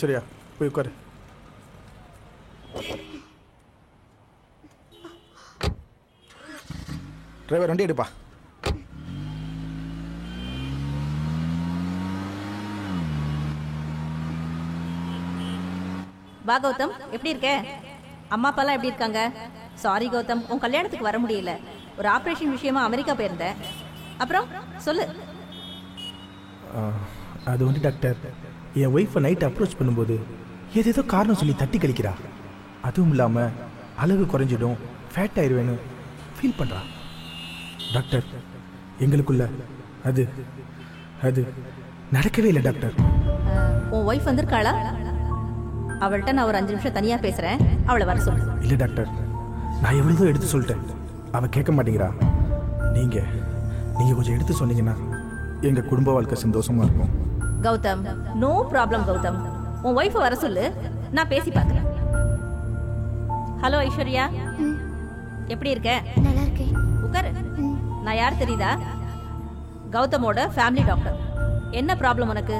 சரியா போய் உட்காரு. டிரைவர் வண்டி எடுப்பா. வா கௌதம், எப்படி இருக்க? அம்மா அப்பாலாம் எப்படி இருக்காங்க? சாரி கௌதம், உன் கல்யாணத்துக்கு வர முடியல. ஒரு ஆப்ரேஷன் விஷயமா அமெரிக்கா போயிருந்தேன். அப்புறம் சொல்லு. அது வந்து டாக்டர், என் ஒய்ஃபை நைட் அப்ரோச் பண்ணும்போது ஏதேதோ காரணம் சொல்லி தட்டி கழிக்கிறா. அதுவும் இல்லாமல் அழகு குறைஞ்சிடும், ஃபேட் ஆயிடுவேன்னு ஃபீல் பண்ணுறா. டாக்டர், எங்களுக்குள்ள அது அது நடக்கவே இல்லை டாக்டர். உன் ஒய்ஃப் வந்திருக்காளா? அவள்கிட்ட நான் ஒரு 5 நிமிஷம் தனியாக பேசுகிறேன், அவளை வர சொல்லு. இல்லை டாக்டர், நான் எவ்வளோ எடுத்து சொல்லிட்டேன், அவள் கேட்க மாட்டேங்கிறா. நீங்கள் கொஞ்சம் எடுத்து சொன்னீங்கன்னா எங்கள் குடும்ப வாழ்க்கை சந்தோஷமாக இருக்கும். Gautham, no problem Gautham. உன் ஒய்ஃபை வர சொல்லு, நான் பேசி பார்க்குறேன். ஹலோ ஐஸ்வர்யா, எப்படி இருக்க? நல்லா இருக்கேன். உட்காரு. நான் யார் தெரியுதா? கௌதமோட ஃபேமிலி டாக்டர். என்ன ப்ராப்ளம் உனக்கு?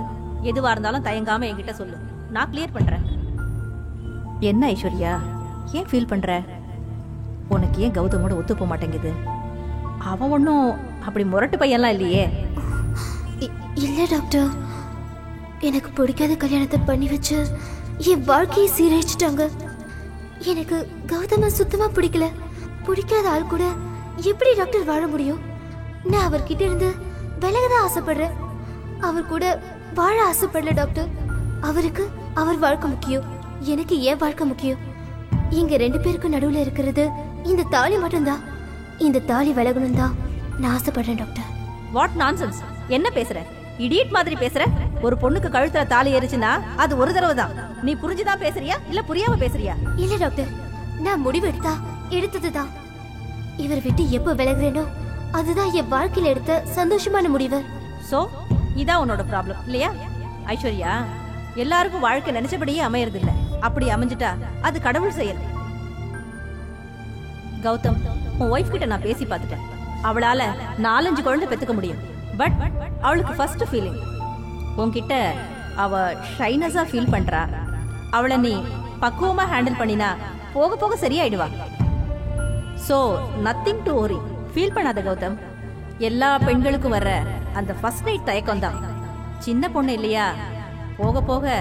எதுவாக இருந்தாலும் தயங்காம என்கிட்ட சொல்லு, நான் கிளியர் பண்ணுறேன். என்ன ஐஸ்வர்யா, ஏன் ஃபீல் பண்ணுற? உனக்கு ஏன் கௌதமோட ஒத்து போக மாட்டேங்குது? அவன் ஒன்றும் அப்படி முரட்டு பையன்லாம் இல்லையே. இல்லை டாக்டர், எனக்கு பிடிக்காத கல்யாணத்தை பண்ணி வச்சு என் வாழ்க்கையை சீரழிச்சிட்டாங்க. எனக்கு கௌதம சுத்தமாக பிடிக்கல. பிடிக்காத ஆள் கூட எப்படி டாக்டர் வாழ முடியும்? நான் அவர்கிட்ட இருந்து விலகதான் ஆசைப்படுறேன். அவர் கூட வாழ ஆசைப்படல டாக்டர். அவருக்கு அவர் வாழ்க்கை முக்கியம், எனக்கு ஏன் வாழ்க்கை முக்கியம். இங்க 2 பேருக்கு நடுவில் இருக்கிறது இந்த தாலி மட்டும்தான். இந்த தாலி விலகணும் தான் நான் ஆசைப்படுறேன் டாக்டர். வாட் நான்சென்ஸ், என்ன பேசுற? இடியட் மாதிரி பேசுற. ஒரு பொண்ணுக்கு கழுத்துல தாலி ஏறிச்சுன்னா அது ஒரு தடவை தான். நீ புரிஞ்சுதான் பேசுறியா இல்ல புரியாம பேசுறியா? இல்ல டாக்டர், நான் முடிவு எடுத்ததுதான். இவர் விட்டு எப்ப விலகுறேனோ அதுதான் என் வாழ்க்கையில எடுத்த சந்தோஷமான முடிவு. சோ இதான் உன்னோட ப்ராப்ளம் இல்லையா? ஐஸ்வர்யா, எல்லாருக்கும் வாழ்க்கை நினைச்சபடியே அமையறது இல்ல. அப்படி அமைஞ்சிட்டா அது கடவுள் செயல். கௌதம், உன் ஒய்ஃப் கிட்ட நான் பேசி பார்த்துட்டேன். அவளால 4-5 குழந்தை பெத்துக்க முடியும். பட் அவளுக்கு ஃபர்ஸ்ட் ஃபீலிங் உன்கிட்ட அவ ஷைனஸா ஃபீல் பண்றா. அவளை நீ பக்குவமா ஹேண்டில் பண்ணினா போக போக சரியாயிடுவா. So nothing to worry, feel பண்ணாத கௌதம். எல்லா பெண்களுக்கும் வர்ற அந்த ஃபர்ஸ்ட் நைட் தயக்கம் தான். சின்ன பொண்ணு இல்லையா, போக போக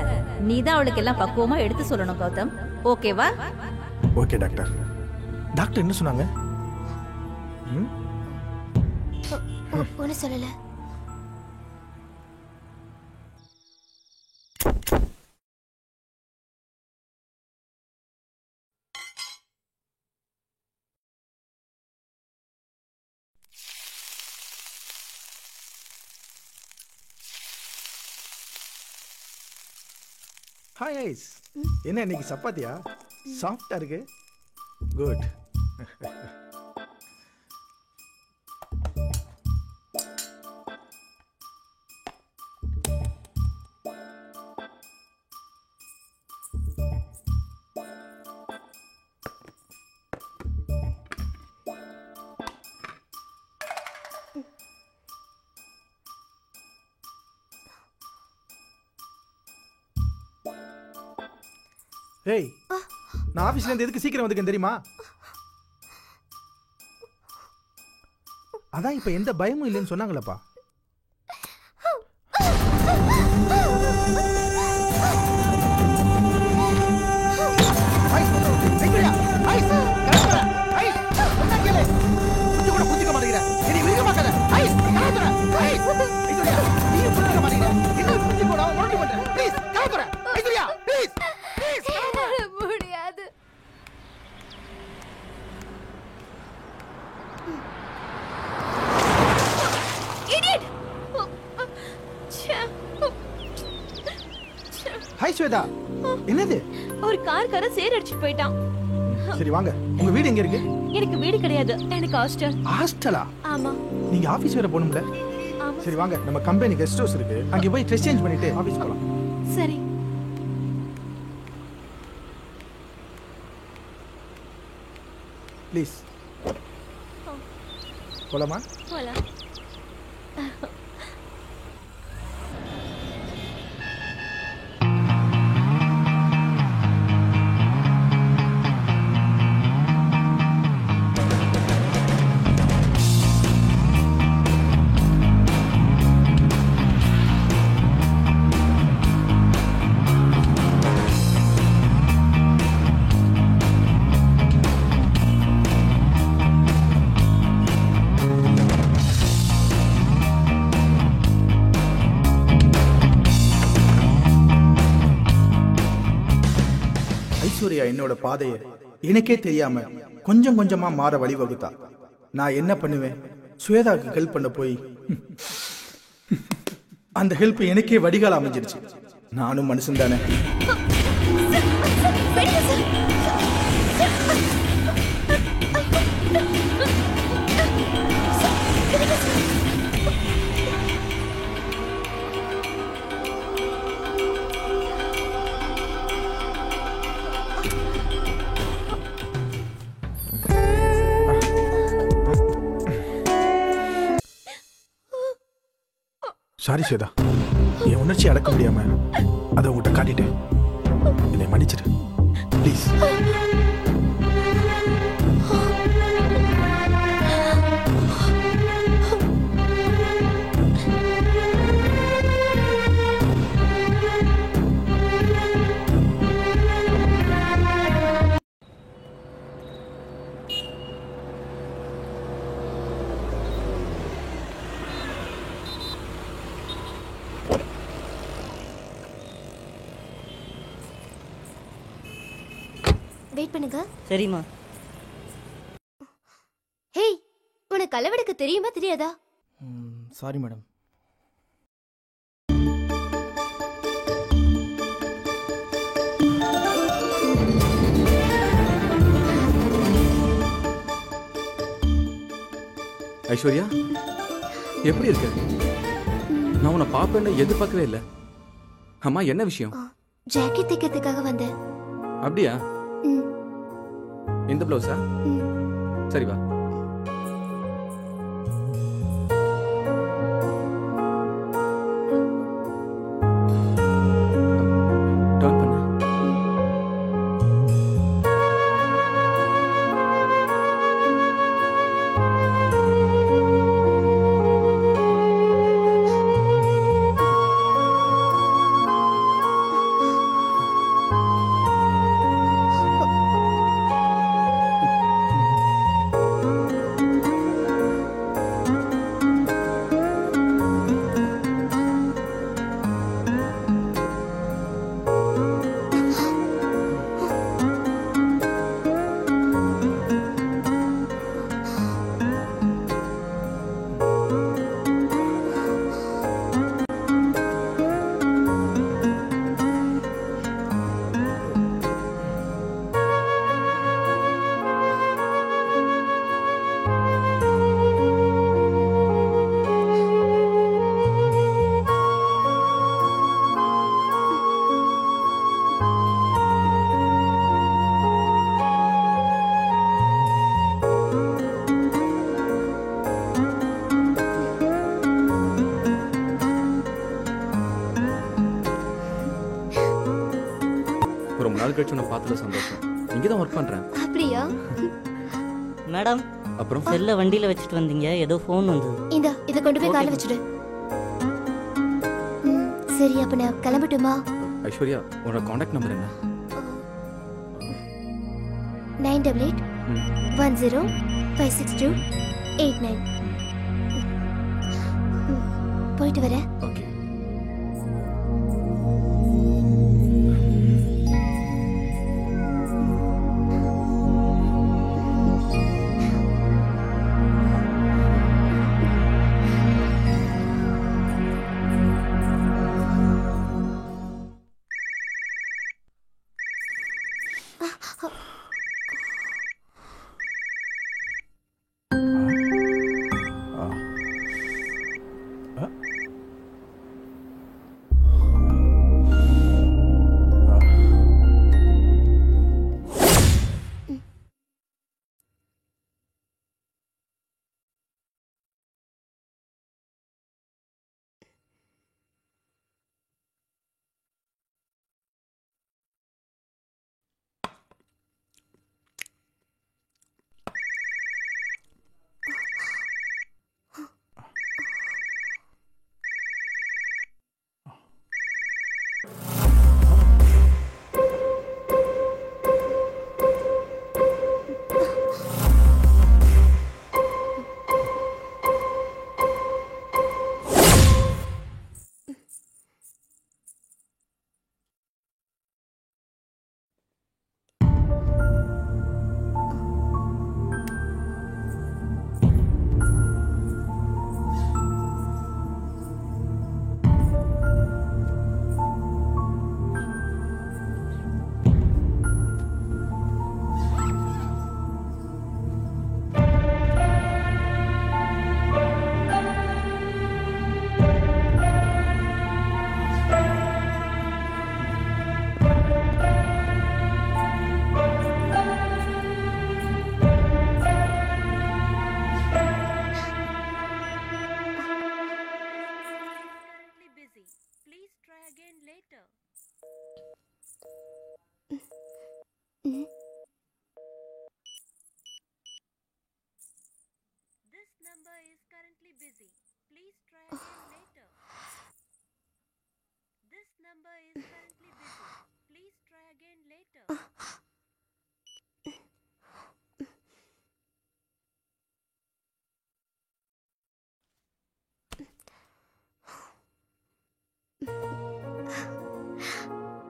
நீ தான் அவளுக்கு எல்லாம் பக்குவமா எடுத்து சொல்லணும் கௌதம். ஓகேவா? Okay doctor. டாக்டர் என்ன சொன்னாங்க? ஒன்னு சொல்லல. ஹாய் ஐஸ், என்ன இன்னைக்கு சப்பாத்தியா? சாஃப்டா இருக்கு. குட். ஏய், நான் ஆபீஸ்ல இருந்து எதுக்கு சீக்கிரம் வந்துக்கேன் தெரியுமா? அதான் இப்ப எந்த பயமும் இல்லைன்னு சொன்னாங்களப்பா. ஸ்வேதா, என்னது? ஒரு கார்கார சேர் அடிச்சிட்டு போயிட்டான். சரி வாங்க, உங்க வீடு எங்க இருக்கு? எனக்கு வீடு கிடையாது, எனக்கு ஹாஸ்டல். ஹாஸ்டலா? ஆமா. நீங்க ஆபீஸ் வேற போகணும்ல? ஆமா. சரி வாங்க, நம்ம கம்பெனி கெஸ்ட் ஹவுஸ் இருக்கு, அங்க போய் ட்ரெஸ் சேஞ்ச் பண்ணிட்டு ஆபீஸ் போலாம். சரி. ப்ளீஸ் போலாமா? போலாம். ஐஸ்வர்யா என்னோட பாதையை எனக்கே தெரியாம கொஞ்சம் கொஞ்சமா மாற வழிவகுத்தா. நான் என்ன பண்ணுவேன்? ஸ்வேதாவுக்கு ஹெல்ப் பண்ண போய் அந்த ஹெல்ப் எனக்கே வடிகால் அமைஞ்சிருச்சு. நானும் மனுஷன் தானே. சாரி ஸ்வேதா, என் உணர்ச்சி அடக்க முடியாம அதை உங்கள்கிட்ட காட்டிட்டேன். என்னை மன்னிச்சிடு ப்ளீஸ். வெயிட் பண்ணுங்க. சரிம்மா. ஹேய், உனக்கு அளவெடுக்க தெரியுமா தெரியாதா? Sorry madam. ஐஸ்வர்யா, எப்படி இருக்க? நான் உன்னை பாப்பேன்னு எதிர்பார்க்கவே இல்லை. அம்மா, என்ன விஷயம்? ஜாக்கெட் தைக்கிறதுக்காக வந்தேன். அப்படியா? இந்த பிளவுஸா? சரி வா. டர்ன் பண்ணு. ரொம்ப நாள் கழிச்சு உன்னை பார்த்ததுல சந்தோஷம். இங்கே தான் ஒர்க் பண்ணுறேன். அப்படியா? மேடம், அப்புறம் செல்ல வண்டியில் வச்சுட்டு வந்தீங்க, ஏதோ ஃபோன் வந்தது. இந்த இதை கொண்டு போய் காலை வச்சுடு. சரி, அப்ப நான் கிளம்பட்டுமா? ஐஸ்வர்யா, உன்னோட காண்டாக்ட் நம்பர் என்ன? 9881056289. போயிட்டு வரேன். ஓகே.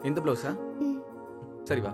இந்த ப்ளவுஸா? சரி வா.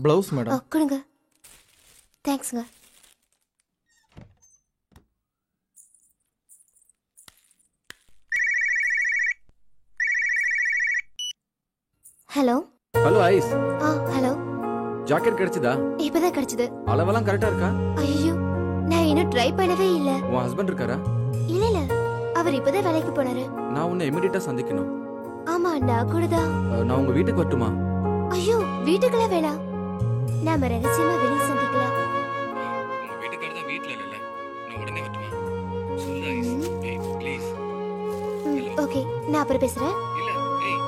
Blouse madam. கொடுங்க. தேங்க்ஸ்ங்க. ஹலோ. ஹலோ ஐஸ். ஹலோ. ஜாக்கெட் கிடைச்சதா? இப்பதான் கிடைச்சது. அளவெல்லாம் கரெக்டா இருக்கா? ஐயோ, நான் இன்னும் ட்ரை பண்ணவே இல்ல. உன் ஹஸ்பண்ட் இருக்காரா? இல்ல, அவர் இப்பதான் வேலைக்கு போனாரு. நான் உன்னை இமிடியேட்டா சந்திக்கணும். ஆமா, நான் கூட தான். நான் உங்க வீட்டுக்கு வரட்டுமா? ஐயோ, வீட்டுக்குள்ள வேணாம். நாம ரகசியமா வெளிய சந்திக்கலாம். உங்க வீட்டுக்காரர் தான் வீட்ல இல்ல. நான் உடனே வரட்டுமா? சொல்லு ஐஸ். ப்ளீஸ். ஓகே, நான் அப்புறம் பேசுறேன். இல்ல, ஏய்.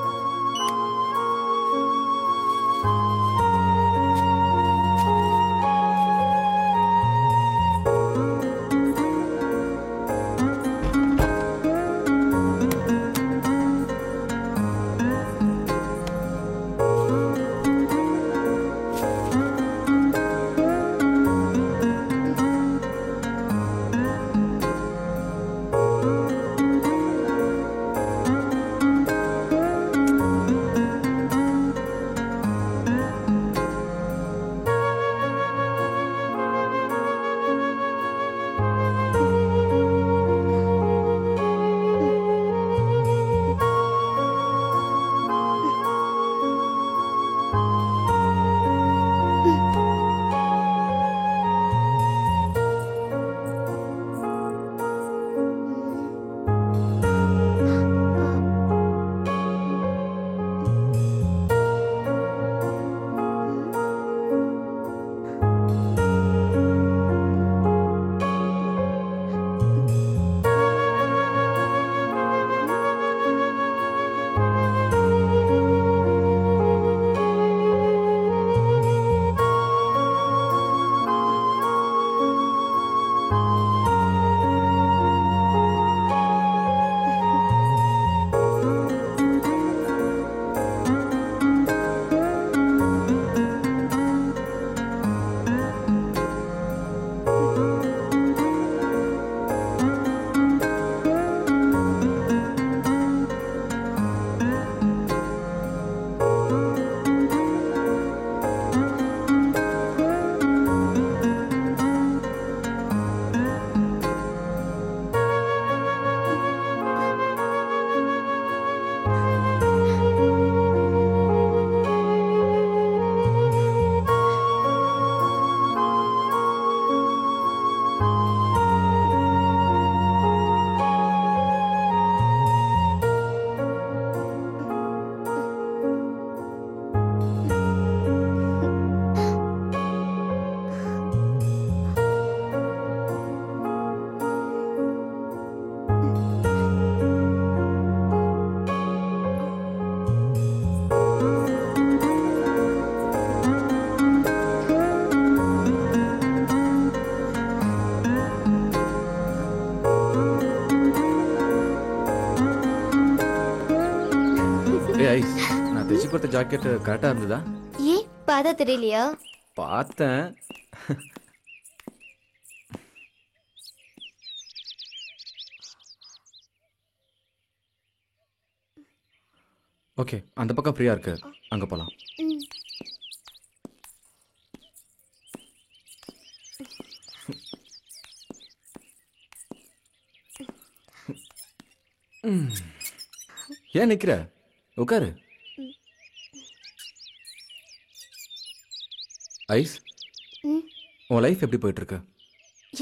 ஐஸ், நான் தைச்சு கொடுத்த ஜாக்கெட் கரெக்டா இருந்ததா? ஏன் பார்த்தா தெரியலையா? பார்த்தேன். ஓகே, அந்த பக்கம் ஃப்ரீயா இருக்கு, அங்க போலாம். ஏன் நிக்கிற? உட்காரு. ஐஸ், உன் லைஃப் எப்படி போயிட்டு இருக்கு?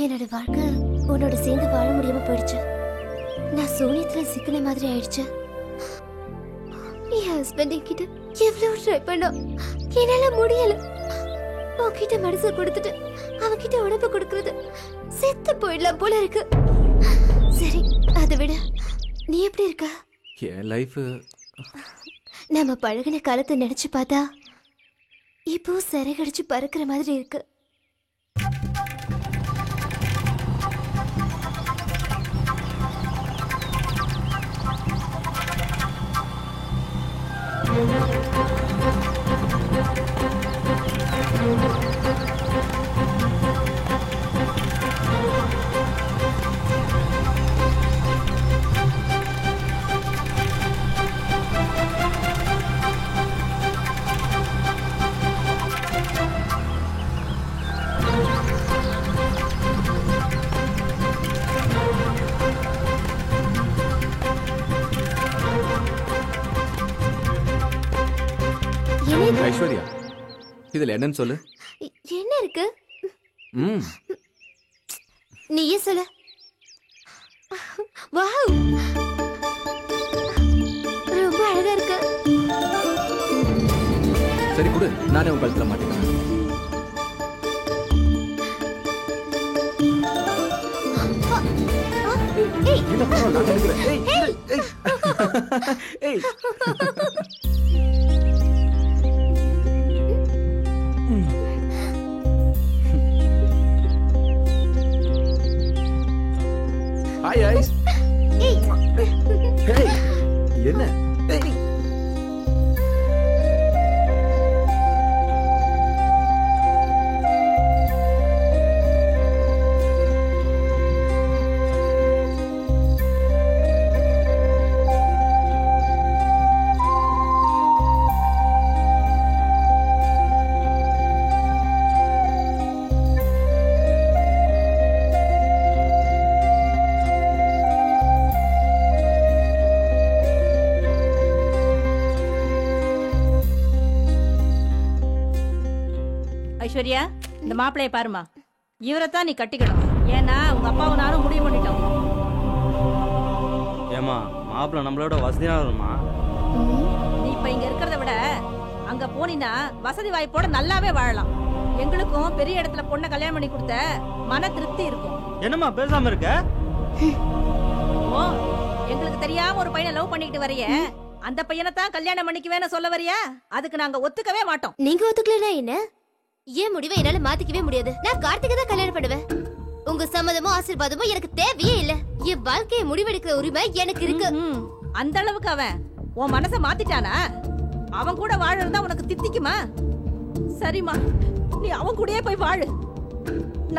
என்னோட வாழ்க்கை உன்னோட சேர்ந்து வாழ முடியாம போயிடுச்சு. நான் சோனியத்துல சிக்கின மாதிரி ஆயிடுச்சு. என் ஹஸ்பண்ட் என்கிட்ட எவ்வளவு ட்ரை பண்ணா என்னால முடியல. உன்கிட்ட மனசை கொடுத்துட்டு அவன்கிட்ட உடம்பு கொடுக்கறது செத்து போயிடலாம் போல இருக்கு. சரி, அதை விட நீ எப்படி இருக்க? என் லைஃப் நம்ம பழகின காலத்தை நினைச்சு பார்த்தா இப்போ சிறகடிச்சு பறக்கிற மாதிரி இருக்கு. ஐஸ்வர்யா, இதுல என்னன்னு சொல்லு. என்ன இருக்கு? ம், நீயே சொல்லு. வாவ், ரொம்ப அழகா இருக்கு. சரி கொடு, நானே உன் கழுத்துல மாட்டிக்கிறேன். இல்ல, பரவாயில்ல, நான் எடுக்கிறேன். ஏய். Hi ice. ஹேய், என்ன? ஐஸ்வர்யா, இந்த மாப்பிளைய பாருமா. இவரைத்தான் நீ கட்டிக்கணும். ஏன்னா உங்க அப்பாவும் நானும் முடிவு பண்ணிட்டோம். ஏமா, மாப்பிள்ள நம்மளோட வசதியானவருமா? நீ இப்ப இங்க இருக்கிறத விட அங்க போனீன்னா வசதி வாய்ப்போட நல்லாவே வாழலாம். எங்களுக்கும் பெரிய இடத்துல பொண்ணை கல்யாணம் பண்ணி கொடுத்த மன திருப்தி இருக்கும். என்னம்மா பேசாம இருக்க? ஓ, எங்களுக்கு தெரியாம ஒரு பையனை லவ் பண்ணிட்டு வரைய, அந்த பையனை தான் கல்யாணம் பண்ணிக்குவேன்னு சொல்ல வரியா? அதுக்கு நாங்க ஒத்துக்கவே மாட்டோம். நீங்க ஒத்துக்கலனா என்ன? ஏன் முடிவை என்னால மாத்திக்கவே முடியாது. நான் கார்த்திகை தான் கல்யாணம் பண்ணுவேன். உங்க சம்மதமோ ஆசீர்வாதமோ எனக்கு தேவையே இல்ல. என் வாழ்க்கையை முடிவெடுக்கிற உரிமை எனக்கு இருக்கு. அந்த அளவுக்கு அவன் உன் மனசை மாத்திட்டானா? அவன் கூட வாழறதா உனக்கு தித்திக்குமா? சரிம்மா, நீ அவன் கூடயே போய் வாழு.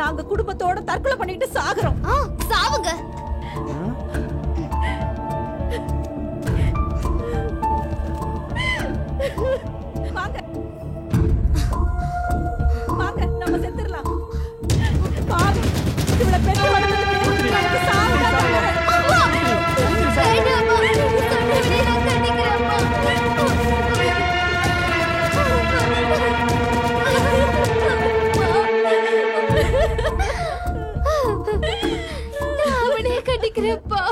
நாங்க குடும்பத்தோட தற்கொலை பண்ணிட்டு சாகுறோம். சாவுங்க. வாங்க வாங்க, நம்ம செத்துறலாம். பாவி, இவளை பெற்று வளர்த்ததுக்கு எனக்கு சாவு தான் தருவேன். நான் அவனே கட்டிக்கிறேன்ப்பா.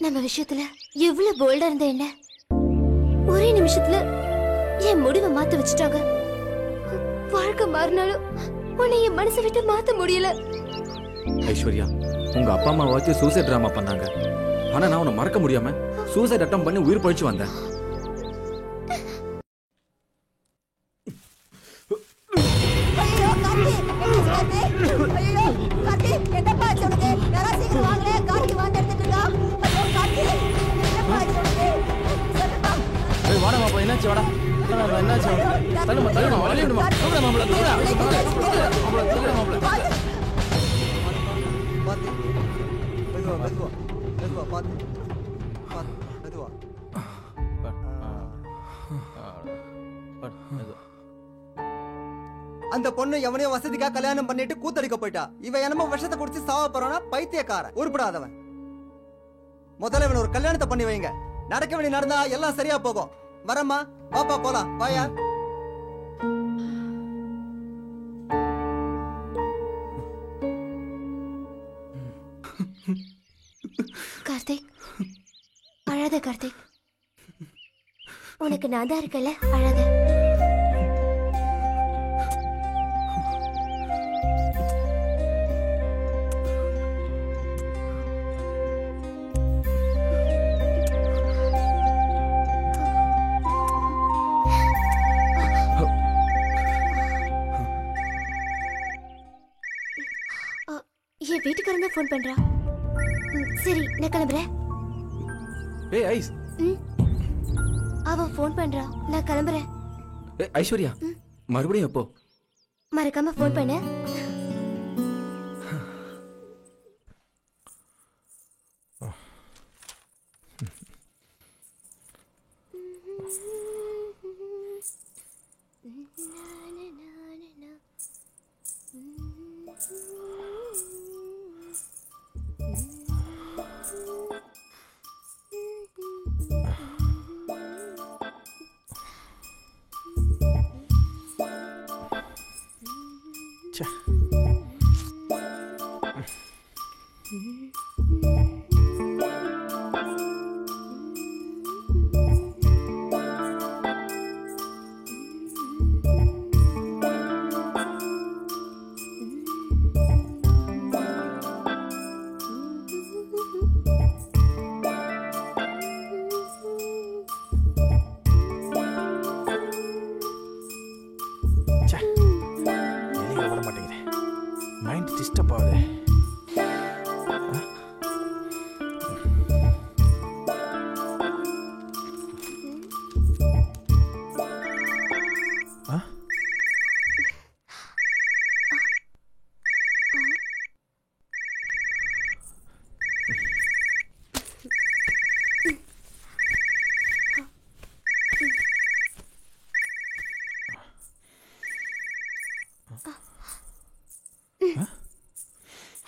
நம்ம விஷயத்துல எவ்வளவு போல்டா இருந்த என்ன ஒரே நிமிஷத்துல என் முடிவை மாத்த வச்சுட்டாங்க. வாழ்க்கை மாறினாலும் உன்னை என் மனசை விட்டு மாத்த முடியல. ஐஸ்வர்யா, உங்க அப்பா அம்மா வச்சு சூசைட் டிராமா பண்ணாங்க. ஆனா நான் உன்னை மறக்க முடியாம சூசைட் அட்டம் பண்ணி உயிர் பழிச்சு வந்தேன். வாடா பாப்பா, என்னாச்சு? வாடா என்னாச்சு தள்ளுமா தள்ளுமா வழி விடுமா தூக்குற மாப்பிள தூக்குற அந்த பொண்ணு எவனையோ வசதிக்கா கல்யாணம் பண்ணிட்டு கூத்தடிக்க போயிட்டா. இவன் என்னமோ விஷத்தை குடிச்சு சாவ போறானா, பைத்தியக்காரன், உருப்படாதவன். முதல்ல இவன் ஒரு கல்யாணத்தை பண்ணி வைங்க. நடக்க வேண்டிய நடந்தா எல்லாம் சரியா போகும். வரம்மா, பாப்பா போலாம், வாயா. கார்த்திக், அழாத கார்த்திக். உனக்கு நான் தான் இருக்கல, அழாத. என் வீட்டுக்காரன் தான் ஃபோன் பண்றா. சரி, நான் கிளம்புறேன். ஏய் ஐஸ், அவன் ஃபோன் பண்றா, நான் கிளம்புறேன். ஏய் ஐஸ்வர்யா, மறுபடியும் எப்போ? மறக்காம ஃபோன் பண்ணு.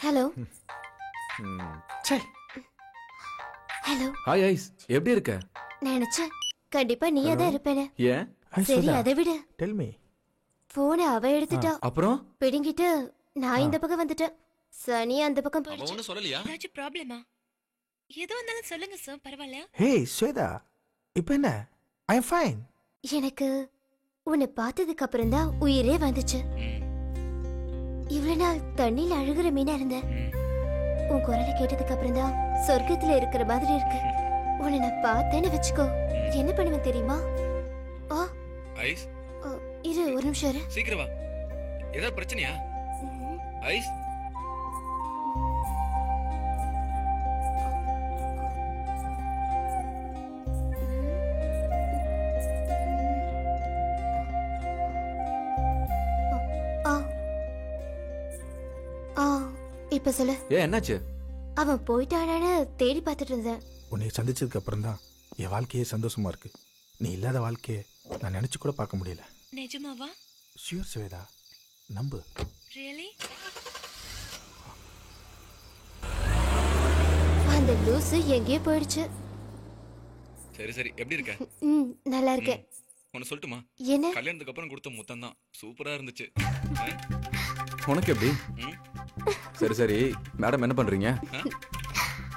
ஹலோ. ஹலோ. ஹாய் ஐஸ், எப்படி இருக்க? நினைச்சேன் கண்டிப்பா நீயே தான் இருப்பேன்னு. ஏன்? சரி, அதை விடு. Tell me. போனை அவ எடுத்துட்டா. அப்புறம் பிடிங்கிட்டு நான் இந்த பக்கம் வந்துட்டேன். சனி அந்த பக்கம் போயிடுச்சு. ஒண்ணும் சொல்லலையா? ஏதாச்சும் ப்ராப்ளமா? ஏதோ வந்தாலும் சொல்லுங்க சார், பரவாயில்ல. ஹே ஸ்வேதா, இப்போ என்ன? ஐ அம் ஃபைன். எனக்கு உன்னை பார்த்ததுக்கு அப்புறம் தான் உயிரே வந்துச்சு. இவ்வளவு நாள் தண்ணியில அழுகுற மீனா இருந்தேன். உன் குரலை கேட்டதுக்கு அப்புறம் தான் சொர்க்கத்துல இருக்கிற மாதிரி இருக்கு. உன்னை நான் பார்த்தேன்னு வச்சுக்கோ, என்ன பண்ணுவேன் தெரியுமா? ஐஸ், இரு ஒரு நிமிஷம் இரு. சீக்கிரம் வா. ஏதாவது பிரச்சனையா? ஐஸ், இப்ப சொல்லு. ஏன் என்னாச்சு? அவன் போயிட்டானான்னு தேடி பார்த்துட்டு இருந்தேன். உன்னை சந்திச்சதுக்கு அப்புறம் தான் என் வாழ்க்கையே சந்தோஷமா இருக்கு. நீ இல்லாத வாழ்க்கையை நான் நினைச்சு கூட பார்க்க முடியல. நிஜமாவா? ஷியோர் ஸ்வேதா, நம்பு. ரியலி? அந்த லூசு எங்கேயோ போயிடுச்சு. சரி சரி, எப்படி இருக்க? நல்லா இருக்கேன். உனக்கு சொல்லட்டுமா? என்ன? கல்யாணத்துக்கு அப்புறம் கொடுத்த முத்தம் தான் சூப்பரா இருந்துச்சு. உனக்கு எப்படி? சரி சரி, மேடம் என்ன பண்றீங்க?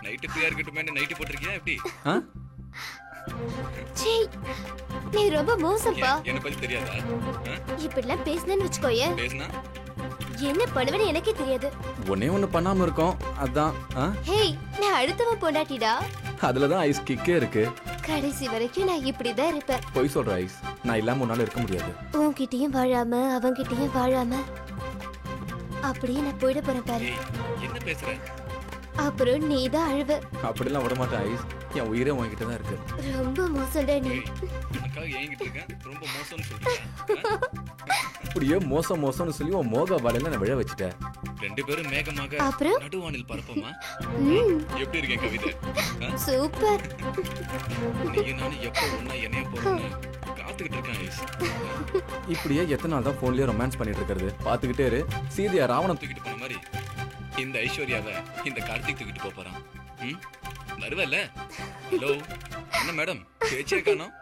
நைட்டு ஃப்ரீயா இருக்கட்டுமே, நைட்டு போட்டுருக்கியா எப்படி? சீ, நீ ரொம்ப மோசம்ப்பா. என்ன பத்தி தெரியாதா? இப்படிலாம் பேசுனேன்னு வச்சுக்கோயே, பேசுனா என்ன பண்ணுவேன்னு எனக்கே தெரியாது. ஒண்ணு பண்ணாம இருக்கோம், அதான். ஹேய், நான் அடுத்தவன் பொண்டாட்டிடா. அதுலதான் ஐஸ் கிக்கே இருக்கு. கடைசி வரைக்கும் நான் இப்படிதான் இருப்பேன். போய் சொல்ற ஐஸ், நான் இல்லாம உன்னால இருக்க முடியாது. உன்கிட்டயும் வாழாம அவன்கிட்டயும் வாழாம அப்படியே நான் போயிட போறேன் பாரு. என்ன பேசுற? அப்புறம் நீ தான் அழுவ. அப்படிலாம் விட மாட்டேன் ஐஸ், என் உயிரே உன்கிட்ட தான் இருக்கு. ரொம்ப மோசம்டா நீ. உனக்காக ஏங்கிட்டு இருக்கேன், ரொம்ப மோசம்னு சொல்றேன். அப்படியே மோசம்னு சொல்லி உன் மோக வலையில நான் விழ வச்சுட்டேன். ரெண்டு பேரும் மேகமாக நடுவானில் பரப்போமா? எப்படி இருக்கேன் கவிதை? சூப்பர். நீயும் நானும் எப்போ ஒன்னா என்னைய போறோம்னு காத்துக்கிட்டு இருக்கேன் ஐஸ். இப்படியே எத்தனை நாள் தான் போன்லயே ரொமான்ஸ் பண்ணிட்டு இருக்கிறது? பாத்துக்கிட்டே இரு, சீதையா ராவணன் தூக்கிட்டு போன மாதிரி இந்த ஐஸ்வர்யாவை இந்த கார்த்திக் தூக்கிட்டு போறான். வருவல்ல? ஹலோ, என்ன மேடம் பேச்சே காணோம்?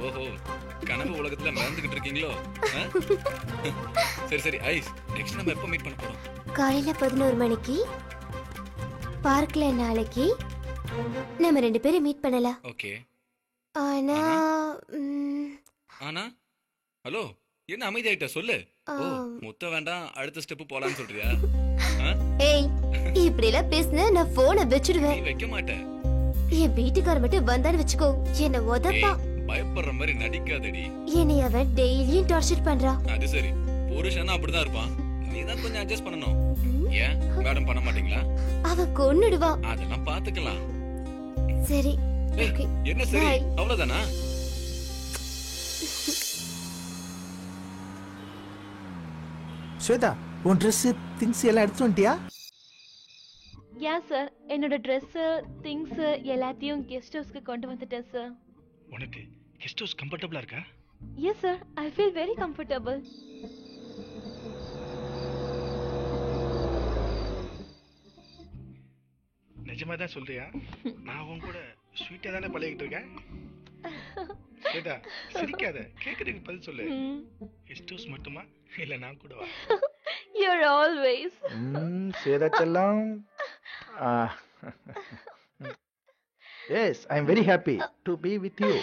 ஓஹோ, கனவு உலகத்துல மறந்துகிட்டு இருக்கீங்களோ? சரி சரி ஐஸ், நெக்ஸ்ட் நம்ம எப்போ மீட் பண்ண போறோம்? காலையில 11 மணிக்கு பார்க்ல. நாளைக்கு நம்ம 2 பேரும் மீட் பண்ணலாம். ஓகே. ஆனா ஆனா ஹலோ, என்ன அமைதியாயிட்ட சொல்லு. ஓ, முத்த வேண்டாம், அடுத்த ஸ்டெப் போலான்னு சொல்றியா? ஏய், இப்படி எல்லாம் பேசுன நான் போனை வச்சிடுவேன். நீ வைக்க மாட்டேன். என் வீட்டுக்கார மட்டும் வந்தான்னு வச்சுக்கோ, என்ன உதப்பா. பயப்படுற மாதிரி நடிக்காதடி. என்னை அவன் டெய்லியும் டார்ச்சர் பண்றான். அது சரி, புருஷனா அப்படிதான் இருப்பான். நீ தான் கொஞ்சம் அட்ஜஸ்ட் பண்ணணும். ஏன் மேடம் பண்ண மாட்டீங்களா? அவன் கொன்னுடுவான். அதெல்லாம் பாத்துக்கலாம். சரி. என்ன சரி, அவ்வளவுதானா? ஸ்வேதா, உன் ட்ரெஸ் திங்ஸ் எல்லாம் எடுத்து வந்துட்டியா? யா சார், என்னோட ட்ரெஸ் திங்ஸ் எல்லாத்தையும் கெஸ்ட் ஹவுஸ்க்கு கொண்டு வந்துட்டேன் சார். உனக்கு கெஸ்ட் ஹவுஸ் கம்ஃபர்ட்டபிளா இருக்கா? Yes sir, I feel very comfortable. நிஜமா தான் சொல்றியா? நான் உன் கூட ஸ்வீட்டா தானே பழகிட்டு இருக்கேன். ஸ்வேதா, சிரிக்காத, கேக்குறதுக்கு பதில் சொல்லு. கெஸ்ட் ஹவுஸ் மட்டுமா இல்ல நான் கூடவா? You're always. ஸ்வேதா செல்லம். Yes, I am very happy to be with you.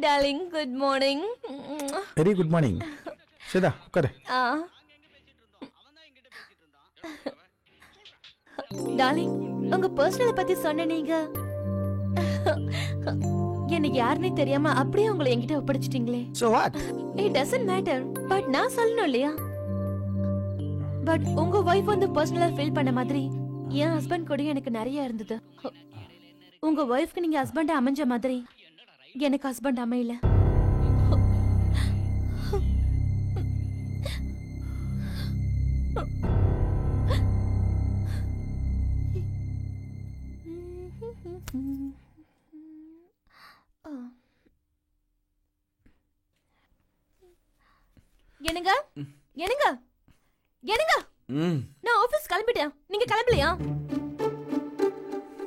Darling, good morning. Very good morning. Shweta உட்காரு. டார்லிங், உங்க பர்சனலை பத்தி சொன்ன நீங்க எனக்கு யாருன்னே தெரியாம அப்படியே உங்களை என்கிட்ட ஒப்படைச்சிட்டீங்களே. So what? It doesn't matter. But நான் சொல்லணும் இல்லையா? பட் உங்க வைஃப் வந்து பர்சனலா ஃபீல் பண்ண மாதிரி என் ஹஸ்பண்ட் கூட எனக்கு நிறைய இருந்தது. உங்க வைஃப்க்கு நீங்க ஹஸ்பண்ட் அமைஞ்ச மாதிரி எனக்கு ஹஸ்பண்ட் அமையல. என்னங்க என்னங்க என்னங்க நான் ஆபீஸ் கிளம்பிட்டேன். நீங்க கிளம்பலையா?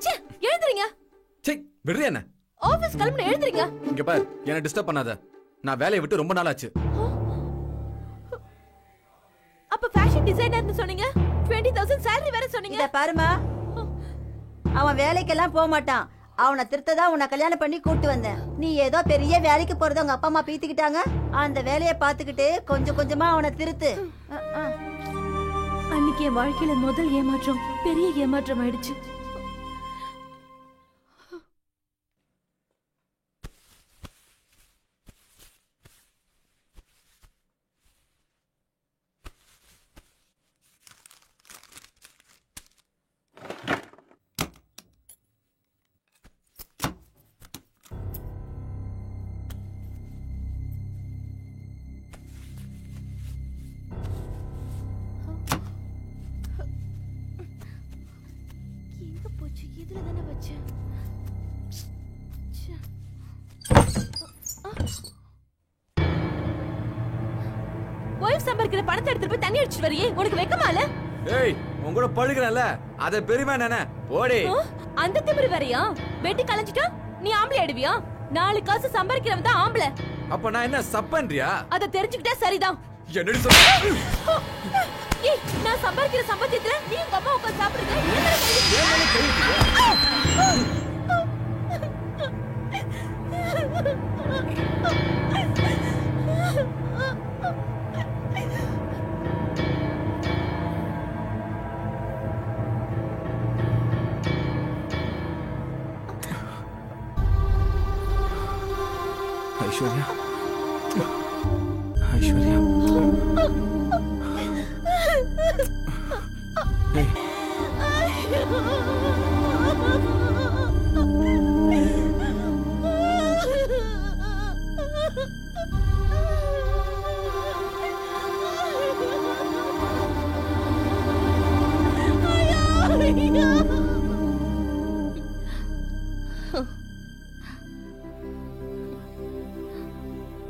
ச்சே, எழுந்துறீங்க. சே, விடுறியா என்ன? ஆபீஸ் கிளம்பி எழுந்துறீங்க. இங்க பாரு, என்ன டிஸ்டர்ப் பண்ணாத. நான் வேலையை விட்டு ரொம்ப நாள் ஆச்சு. அப்ப ஃபேஷன் டிசைனர்னு சொன்னீங்க. 20,000 salary வேற சொன்னீங்க. இத பாருமா, அவன் வேலைக்கெல்லாம் போக மாட்டான். அவனை திருத்ததா உன்னை கல்யாணம் பண்ணி கூட்டு வந்தேன். நீ ஏதோ பெரிய வேலைக்கு போறது உங்க அப்பா அம்மா பீத்திக்கிட்டாங்க. அந்த வேலையை பார்த்துக்கிட்டு கொஞ்சம் கொஞ்சமா அவனை திருத்து. அன்னைக்கு என் வாழ்க்கையில முதல் ஏமாற்றம் பெரிய ஏமாற்றம் ஆயிடுச்சு. இதுல தானே வச்சேன். வைஃப் சம்பாதிக்கிற பணத்தை எடுத்துட்டு போய் தண்ணி அடிச்சிட்டு வரியே, உனக்கு வெக்கமால? ஏய், உன் கூட பழுகிறல, அத பெருமை நானே. போடி. அந்த திமிரு வேறயா? வெட்டி கலஞ்சிட்டா நீ ஆம்பளை ஆடுவியா? 4 காசு சம்பாதிக்கிறவன் தான் ஆம்பளை. அப்ப நான் என்ன சப்பன்றியா? அத தெரிஞ்சுக்கிட்டா சரிதான். என்னடி சொல்ற? ஏய், நான் சம்பாதிக்கிற சம்பளத்துல நீ உங்க அம்மா உட்கார்ந்து சாப்பிடுறது. ஐஸ்வர்யா, ஐஸ்வர்யா,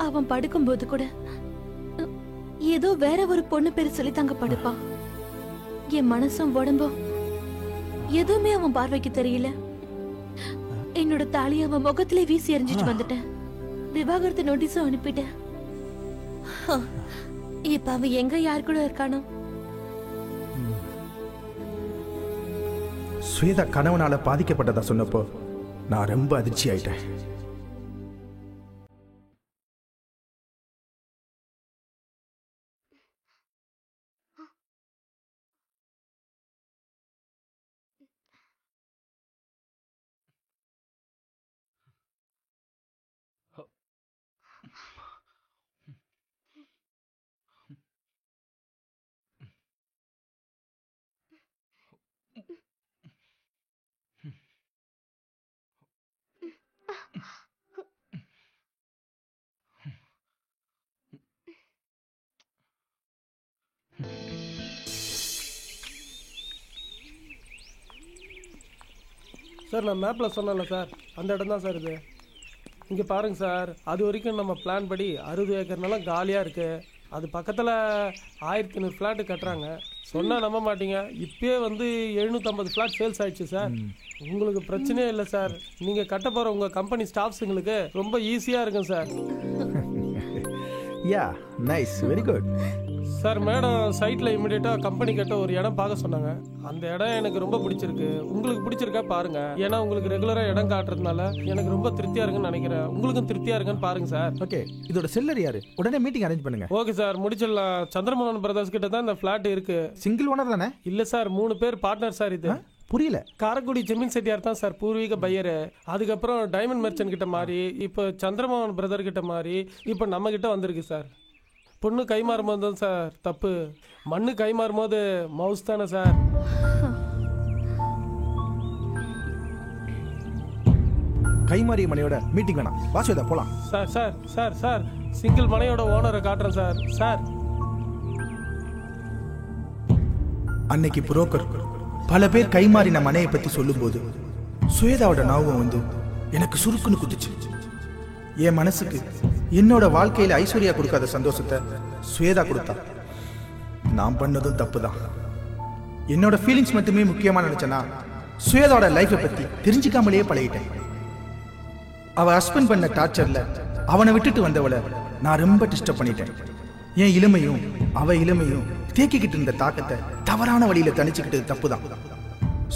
அவன் படுக்கும்போது கூட ஏதோ வேற ஒரு பொண்ணு பேரு சொல்லி தாங்க படுப்பான். என் மனசும் உடம்பும் எதுவுமே அவன் பார்வைக்கு தெரியல. என்னோட தாலி அவன் முகத்திலே வீசி எறிஞ்சிட்டு வந்துட்டேன். விவாகரத்து நோட்டீஸும் அனுப்பிட்டேன். இப்ப அவன் எங்க யார் கூட இருக்கானோ? ஸ்வேதா கணவனால பாதிக்கப்பட்டதா சொன்னப்போ நான் ரொம்ப அதிர்ச்சி ஆயிட்டேன். சார், நான் மேப்பில் சொன்னேன்ல சார், அந்த இடம் தான் சார் இது. இங்கே பாருங்கள் சார், அது வரைக்கும் நம்ம பிளான் படி 60 ஏக்கர் நிலம் காலியாக இருக்குது. அது பக்கத்தில் 1500 ஃப்ளாட்டு கட்டுறாங்க. சொன்னால் நம்ப மாட்டீங்க, இப்பயே வந்து 750 ஃப்ளாட் சேல்ஸ் ஆயிடுச்சு சார். உங்களுக்கு பிரச்சனையே இல்லை சார். நீங்கள் கட்ட போகிற உங்கள் கம்பெனி ஸ்டாஃப்ஸுங்களுக்கு ரொம்ப ஈஸியாக இருக்கும் sir. Yeah nice very good. Sir madam சைட்டில் இமிடியேட்டாக கம்பெனி கிட்ட ஒரு இடம் பார்க்க சொன்னாங்க. அந்த இடம் எனக்கு ரொம்ப பிடிச்சிருக்கு. உங்களுக்கு பிடிச்சிருக்கா பாருங்க. ஏன்னா உங்களுக்கு ரெகுலராக இடம் காட்டுறதுனால எனக்கு ரொம்ப திருப்தியாக இருக்குன்னு நினைக்கிறேன். உங்களுக்கும் திருப்தியாக இருக்குன்னு பாருங்க சார். ஓகே, இதோட செல்லர் யாரு? உடனே மீட்டிங் அரேஞ்ச் பண்ணுங்க. ஓகே சார், முடிச்சிடலாம். சந்திரமோகன் பிரதர்ஸ் கிட்ட தான் இந்த ஃபிளாட் இருக்கு. சிங்கிள் ஓனர் தானே? இல்லை சார், 3 பேர் பார்ட்னர் சார். இது புரியல. காரக்குடி ஜெமீன் செட்டியார் தான் சார் பூர்வீக பையரு. அதுக்கப்புறம் டைமண்ட் மெர்ச்சன்ட் கிட்ட மாறி, இப்போ சந்திரமோகன் பிரதர் கிட்ட மாறி, இப்போ நம்ம கிட்ட வந்திருக்கு சார். பொண்ணு கை மாறும்போது தான் சார் தப்பு, மண்ணு கை மாறும்போது மவுஸ் தானே சார். கைமாறிய மனையோட மீட்டிங் வேணாம், வாசுதா போலாம். Sir sir sir sir single மனையோட ஓனரை காட்டுறேன் சார். சார் அன்னைக்கு புரோக்கர் பல பேர் கைமாறின மனையை பத்தி சொல்லும்போது சுவேதாவோட ஞாபகம் வந்து எனக்கு சுருக்குன்னு குதிச்சு. என் மனசுக்கு என்னோட வாழ்க்கையில ஐஸ்வர்யா கொடுக்காத சந்தோஷத்தை சுவேதா கொடுத்தா. நான் பண்ணதும் தப்பு தான். என்னோட ஃபீலிங்ஸ் மட்டுமே முக்கியமா நினைச்சேன்னா சுவேதாவோட லைஃபை பத்தி தெரிஞ்சுக்காமலேயே பழகிட்டேன். அவ ஹஸ்பண்ட் பண்ண டார்ச்சர்ல அவனை விட்டுட்டு வந்தவளை நான் ரொம்ப டிஸ்டர்ப் பண்ணிட்டேன். என் இளமையும் அவ இளமையும் தேக்கிக்கிட்டு இருந்த தாக்கத்தை தவறான வழியில தணிச்சுக்கிட்டு தப்புதான்.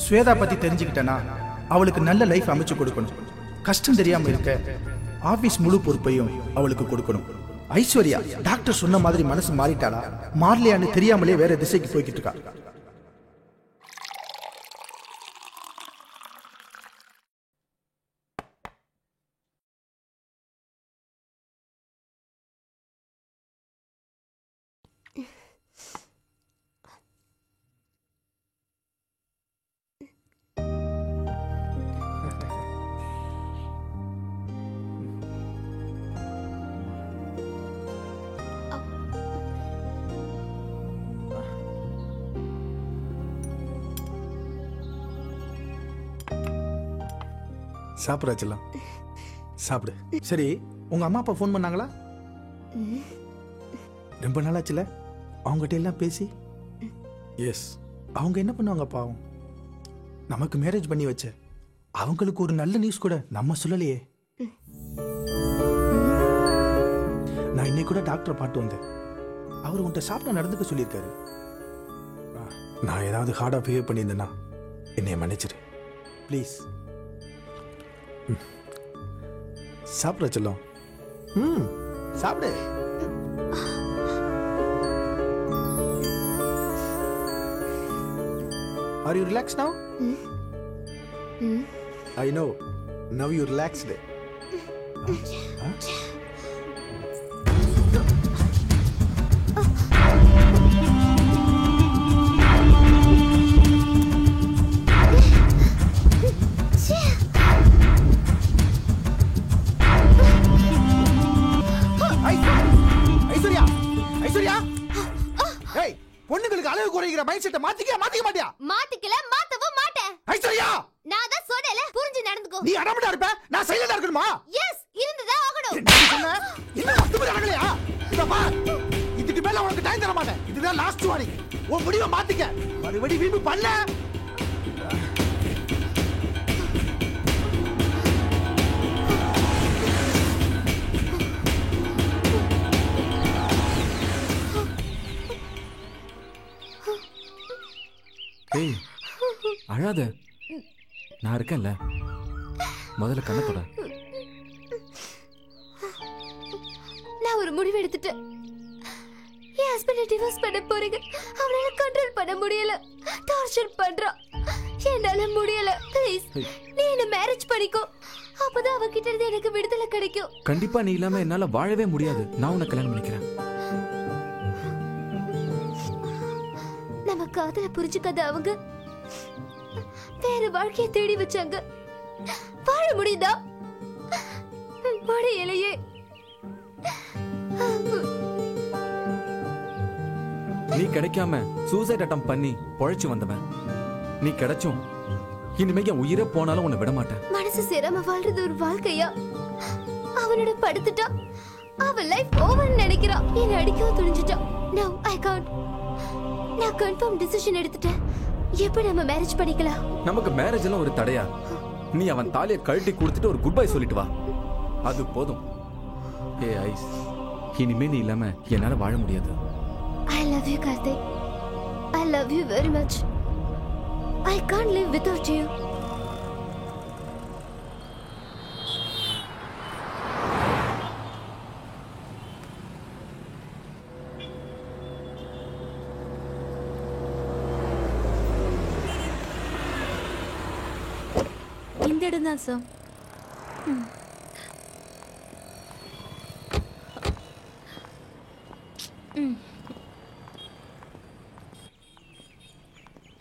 ஸ்வேதா பத்தி தெரிஞ்சுக்கிட்டேன்னா அவளுக்கு நல்ல லைஃப் அமைச்சு கொடுக்கணும். கஷ்டம் தெரியாம இருக்க ஆபீஸ் முழு பொறுப்பையும் அவளுக்கு கொடுக்கணும். ஐஸ்வர்யா டாக்டர் சொன்ன மாதிரி மனசு மாறிட்டாளா மாறலையான்னு தெரியாமலே வேற திசைக்கு போய்கிட்டு இருக்கா. சாப்பிடாச்சலாம் சாப்பிடு. சரி, உங்க அம்மா அப்பா ஃபோன் பண்ணாங்களா? ரொம்ப நாளாச்சுல அவங்ககிட்ட எல்லாம் பேசி. எஸ், அவங்க என்ன பண்ணுவாங்க பாவம். நமக்கு மேரேஜ் பண்ணி வச்ச அவங்களுக்கு ஒரு நல்ல நியூஸ் கூட நம்ம சொல்லலையே. நான் இன்னைக்கு கூட டாக்டரை பாட்டு வந்தேன். அவர் உன்கிட்ட சாப்பிட நடந்துக்க சொல்லியிருக்காரு. நான் ஏதாவது ஹார்டா பிஹேவ் பண்ணியிருந்தேன்னா என்னைய மன்னிச்சிரு ப்ளீஸ். சாப்பிட செல்லம். சாப்பிடு. Are you relaxed now? I know. Now you relaxed. Aishwarya, Aishwarya, ஏய், பொண்ணுங்களுக்கு அளவு குறைக்கிற மைண்ட் செட்டை மாத்திக்க மாட்டியா? மாத்திக்கல, மாத்தவும் மாட்டேன். ஐஸ்வர்யா, நான் தான் சொன்னேல, புரிஞ்சு நடந்துக்கோ. நீ அடமடா இருப்ப, நான் சைலண்டா இருக்கணுமா? எஸ், இருந்துதான் ஆகணும். என்ன மொத்தமா நடக்கலையா? இத பார், இதுக்கு மேல உனக்கு டைம் தர மாட்டேன். இதுதான் லாஸ்ட் வார்னிங். உன் முடிவை மாத்திக்க. மறுபடி வீம்பு பண்ண. ஏய், அழாத, நான் இருக்கேன்ல. முதல்ல கண்ண தொட. நான் ஒரு முடிவு எடுத்துட்டேன். என் ஹஸ்பண்ட் டிவோர்ஸ் பண்ண போறீங்க. அவனால கண்ட்ரோல் பண்ண முடியல, டார்ச்சர் பண்றான். என்னால முடியல. ப்ளீஸ், நீ என்ன மேரேஜ் பண்ணிக்கோ. அப்பதான் அவகிட்ட இருந்து எனக்கு விடுதலை கிடைக்கும். கண்டிப்பா நீ இல்லாம என்னால வாழவே முடியாது. நான் உன்னை கல்யாணம் பண்ணிக்கிறேன். நம்ம காதல புரிஞ்சுக்காத அவங்க வேற வாழ்க்கையை தேடி வச்சாங்க. வாழ முடியுதா? முடியலையே. நீ கிடைக்காம சூசைட் அட்டம் பண்ணி பொழைச்சு வந்தவன். நீ கிடைச்சும் இனிமே என் உயிரே போனாலும் உன்னை விட மாட்டேன். மனசு சேராம வாழ்றது ஒரு வாழ்க்கையா? அவனோட படுத்துட்டா அவன் லைஃப் ஓவர் நினைக்கிறான். என்ன அடிக்கவும் துணிஞ்சிட்டான். No, I can't. நான் கன்ஃபார்ம் டிசிஷன் எடுத்துட்டேன். எப்ப நம்ம மேரேஜ் பண்ணிக்கலாம்? நமக்கு மேரேஜ் எல்லாம் ஒரு தடையா? நீ அவன் தாலியை கழட்டி கொடுத்துட்டு ஒரு குட் பை சொல்லிட்டு வா, அது போதும். ஏ ஐஸ், இனிமே நீ இல்லாம என்னால வாழ முடியாது. I love you, Karthik. I love you very much. I can't live without you. இந்த இடம் தான் சார்.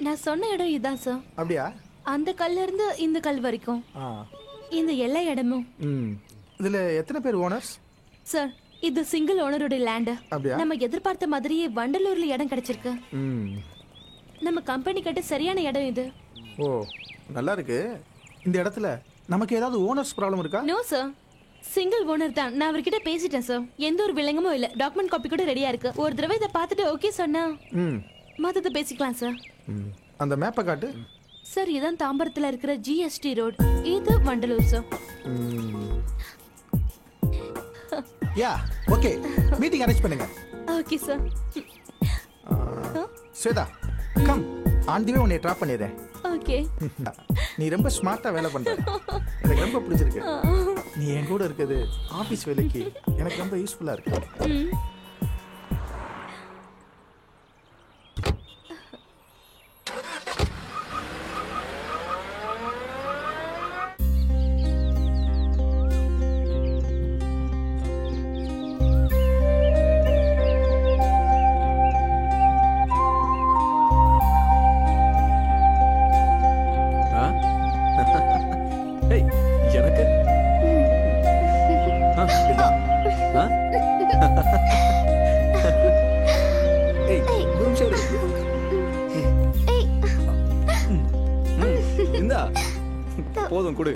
நான் சொன்ன இடம் இதுதான் சார். அப்படியா? அந்த கல்ல இருந்து இந்த கல் வரைக்கும் இந்த எல்லா இடமும். இதுல எத்தனை பேர் ஓனர்ஸ்? சார் இது சிங்கிள் ஓனரோட லேண்ட். அப்படியா? நம்ம எதிர்பார்த்த மாதிரியே வண்டலூர்ல இடம் கிடைச்சிருக்கு. நம்ம கம்பெனி கட்ட சரியான இடம் இது. ஓ நல்லா இருக்கு. இந்த இடத்துல நமக்கு ஏதாவது ஓனர்ஸ் ப்ராப்ளம் இருக்கா? நோ சார், சிங்கிள் ஓனர் தான். நான் அவர்கிட்ட பேசிட்டேன் சார். எந்த ஒரு வில்லங்கமும் இல்ல. டாக்குமெண்ட் காப்பி கூட ரெடியா இருக்கு. ஒரு தடவை இதை பார்த்துட்டு ஓகே சொன்னா மத்தத பேசிக்கலாம் சார். அந்த மேப்பை காட்டு. சார் இதான் தாம்பரத்துல இருக்கிற ஜிஎஸ்டி ரோட். இது Vandalur sir. Yeah okay, meeting arrange பண்ணுங்க. Okay sir. Swetha come, on the way உன்னை ட்ராப் பண்ணிடுறேன். ஓகே. நீ ரொம்ப ஸ்மார்ட்டா வேலை பண்ற. எனக்கு ரொம்ப பிடிச்சிருக்கு. நீ என் கூட இருக்குது ஆபீஸ் வேலைக்கு எனக்கு ரொம்ப யூஸ்ஃபுல்லா இருக்கு. எனக்கு இந்தா போதும் கொடு.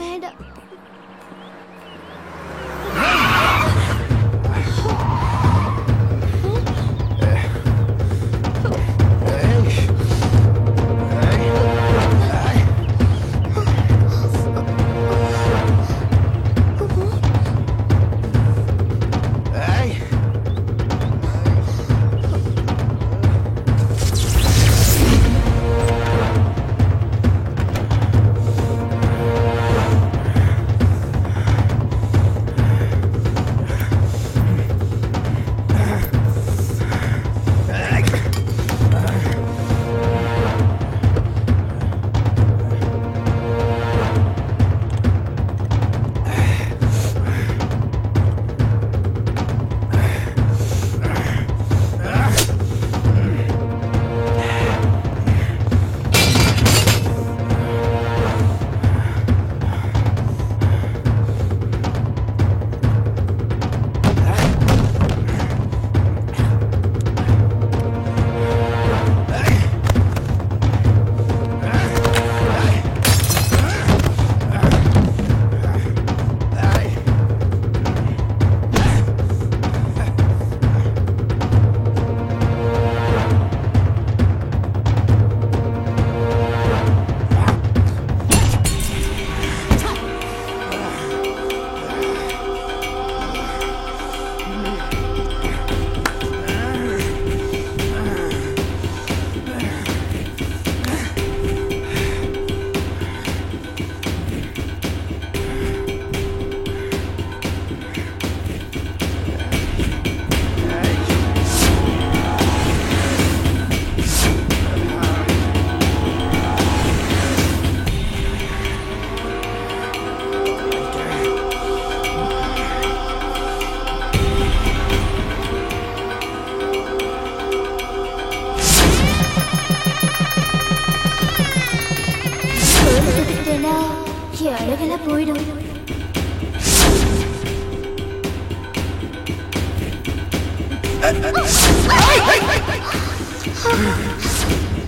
அழகெல்லாம் போயிடும்.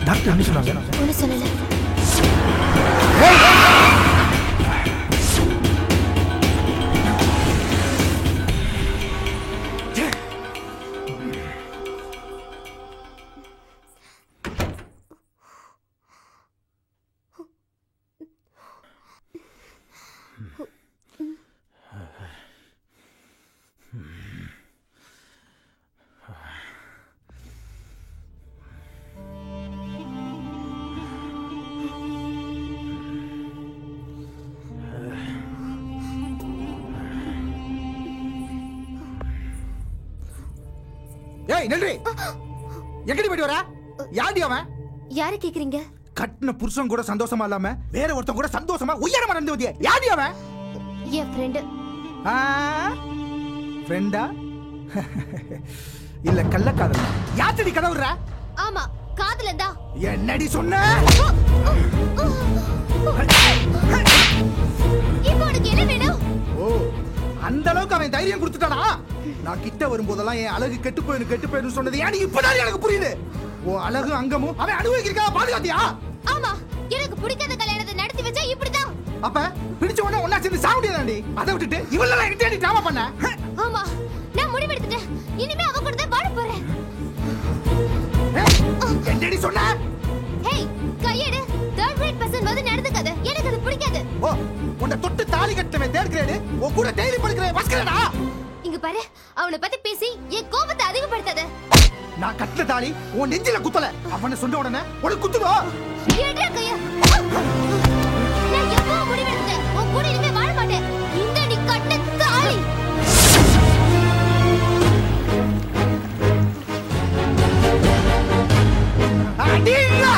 டாக்டர் என்ன சொன்னாங்க? ஒன்றும் சொல்லலை. ஏய் நில்றி. எங்கடி போயிட்டு வர? யாருடி அவன்? யாரை கேக்குறீங்க? கட்டின புருஷன் கூட சந்தோஷமா இல்லாம வேற ஒருத்தன் கூட சந்தோஷமா உயரமா நடந்து வந்தியா? யாருடி அவன்? என் ஃப்ரெண்ட். ஃப்ரெண்டா இல்ல கள்ளக்காதலா? யாத்தடி கனவுற? ஆமா காதலன் தான். என்னடி சொன்ன? இப்போ உனக்கு என்ன வேணும்? ஓ அந்த அளவுக்கு அவன் தைரியம் கொடுத்துட்டானா? நான் கிட்ட வரும்போதெல்லாம் என் அழகு கெட்டு போயிரு சொன்னது ஏன் இப்பதான் எனக்கு புரியுது. ஓ அழகு அங்கமும் அவன் அனுபவிக்கிறா பாதுகாத்தியா? ஆமா எனக்கு பிடிக்காத கல்யாணத்தை நடத்தி வச்சா இப்படிதான். அப்ப பிடிச்ச உடனே ஒண்ணா சேர்ந்து சாவடியாதாண்டி. அதை விட்டுட்டு இவளெல்லாம் என்கிட்ட நீ டிராமா பண்ண? ஆமா நான் முடிவெடுத்துட்டேன். இனிமே அவ கூட தான் வாழ போறேன். என்னடி சொன்ன? ஹேய் கையெடு. தேர்ட் ரேட் பர்சன் வந்து நடந்துக்காத. எனக்கு அது பிடிக்காது. ஓ உன்னை தொட்டு தாலி கட்டவே தேர்ட் கிரேட். உன் கூட டெய்லி படிக்கிற வஸ்கரடா. இங்க பாரு அவனை பத்தி பேசி என் கோபத்தை அதிகப்படுத்தாத. நான் கட்டின தாலி உன் நெஞ்சில குத்தல. அவனை சொன்ன உடனே உனக்கு குத்துவோ? ஏடா கைய. நான் எப்போ முடிவெடுத்தேன். உன் கூட இனிமே வாழ மாட்டேன். இந்த நீ கட்ட தாலி. அடியா.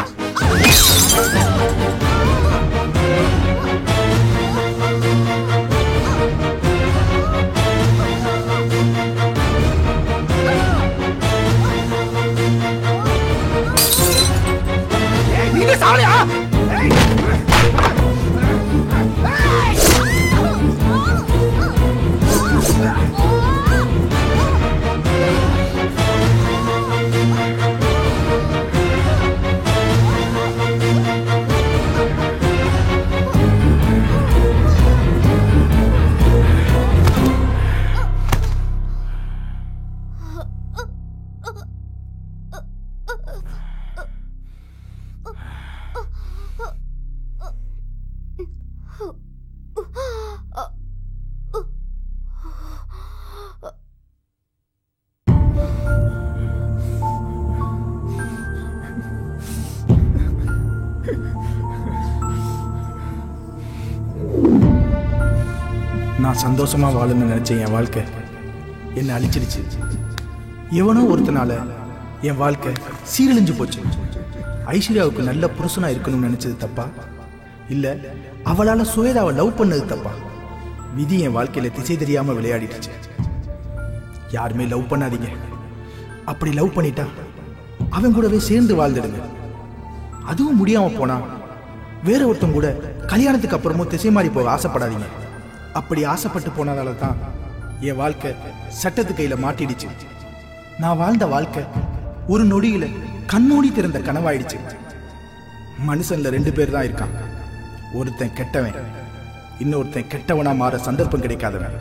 நீங்க சாவலையா? நான் சந்தோஷமா வாழணும்னு நினைச்சேன். என் வாழ்க்கை என்ன அழிச்சிடுச்சு. எவனோ ஒருத்தனால என் வாழ்க்கை சீரழிஞ்சு போச்சு. ஐஸ்வர்யாவுக்கு நல்ல புருஷனா இருக்கணும்னு நினைச்சது தப்பா இல்ல அவளால சுவேதாவை லவ் பண்ணது தப்பா? விதி என் வாழ்க்கையில திசை தெரியாம விளையாடிடுச்சு. யாருமே லவ் பண்ணாதீங்க. அப்படி லவ் பண்ணிட்டா அவன் கூடவே சேர்ந்து வாழ்ந்துடுங்க. அதுவும் முடியாம போனா வேற ஒருத்தன் கூட கல்யாணத்துக்கு அப்புறமும் திசை மாறி போக ஆசைப்படாதீங்க. அப்படி ஆசைப்பட்டு போனதால தான் என் வாழ்க்கை சட்டத்து கையில மாட்டிடுச்சு. நான் வாழ்ந்த வாழ்க்கை ஒரு நொடியில கண்ணோடி திறந்த கனவாயிடுச்சு. மனுஷன்ல 2 பேர் தான் இருக்கான். ஒருத்தன் கெட்டவன், இன்னொருத்தன் கெட்டவனா மாற சந்தர்ப்பம் கிடைக்காதவன்.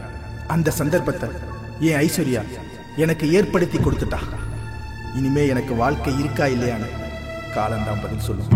அந்த சந்தர்ப்பத்தை என் ஐஸ்வர்யா எனக்கு ஏற்படுத்தி கொடுத்துட்டா. இனிமே எனக்கு வாழ்க்கை இருக்கா இல்லையான்னு காலம்தான் பதில் சொல்லும்.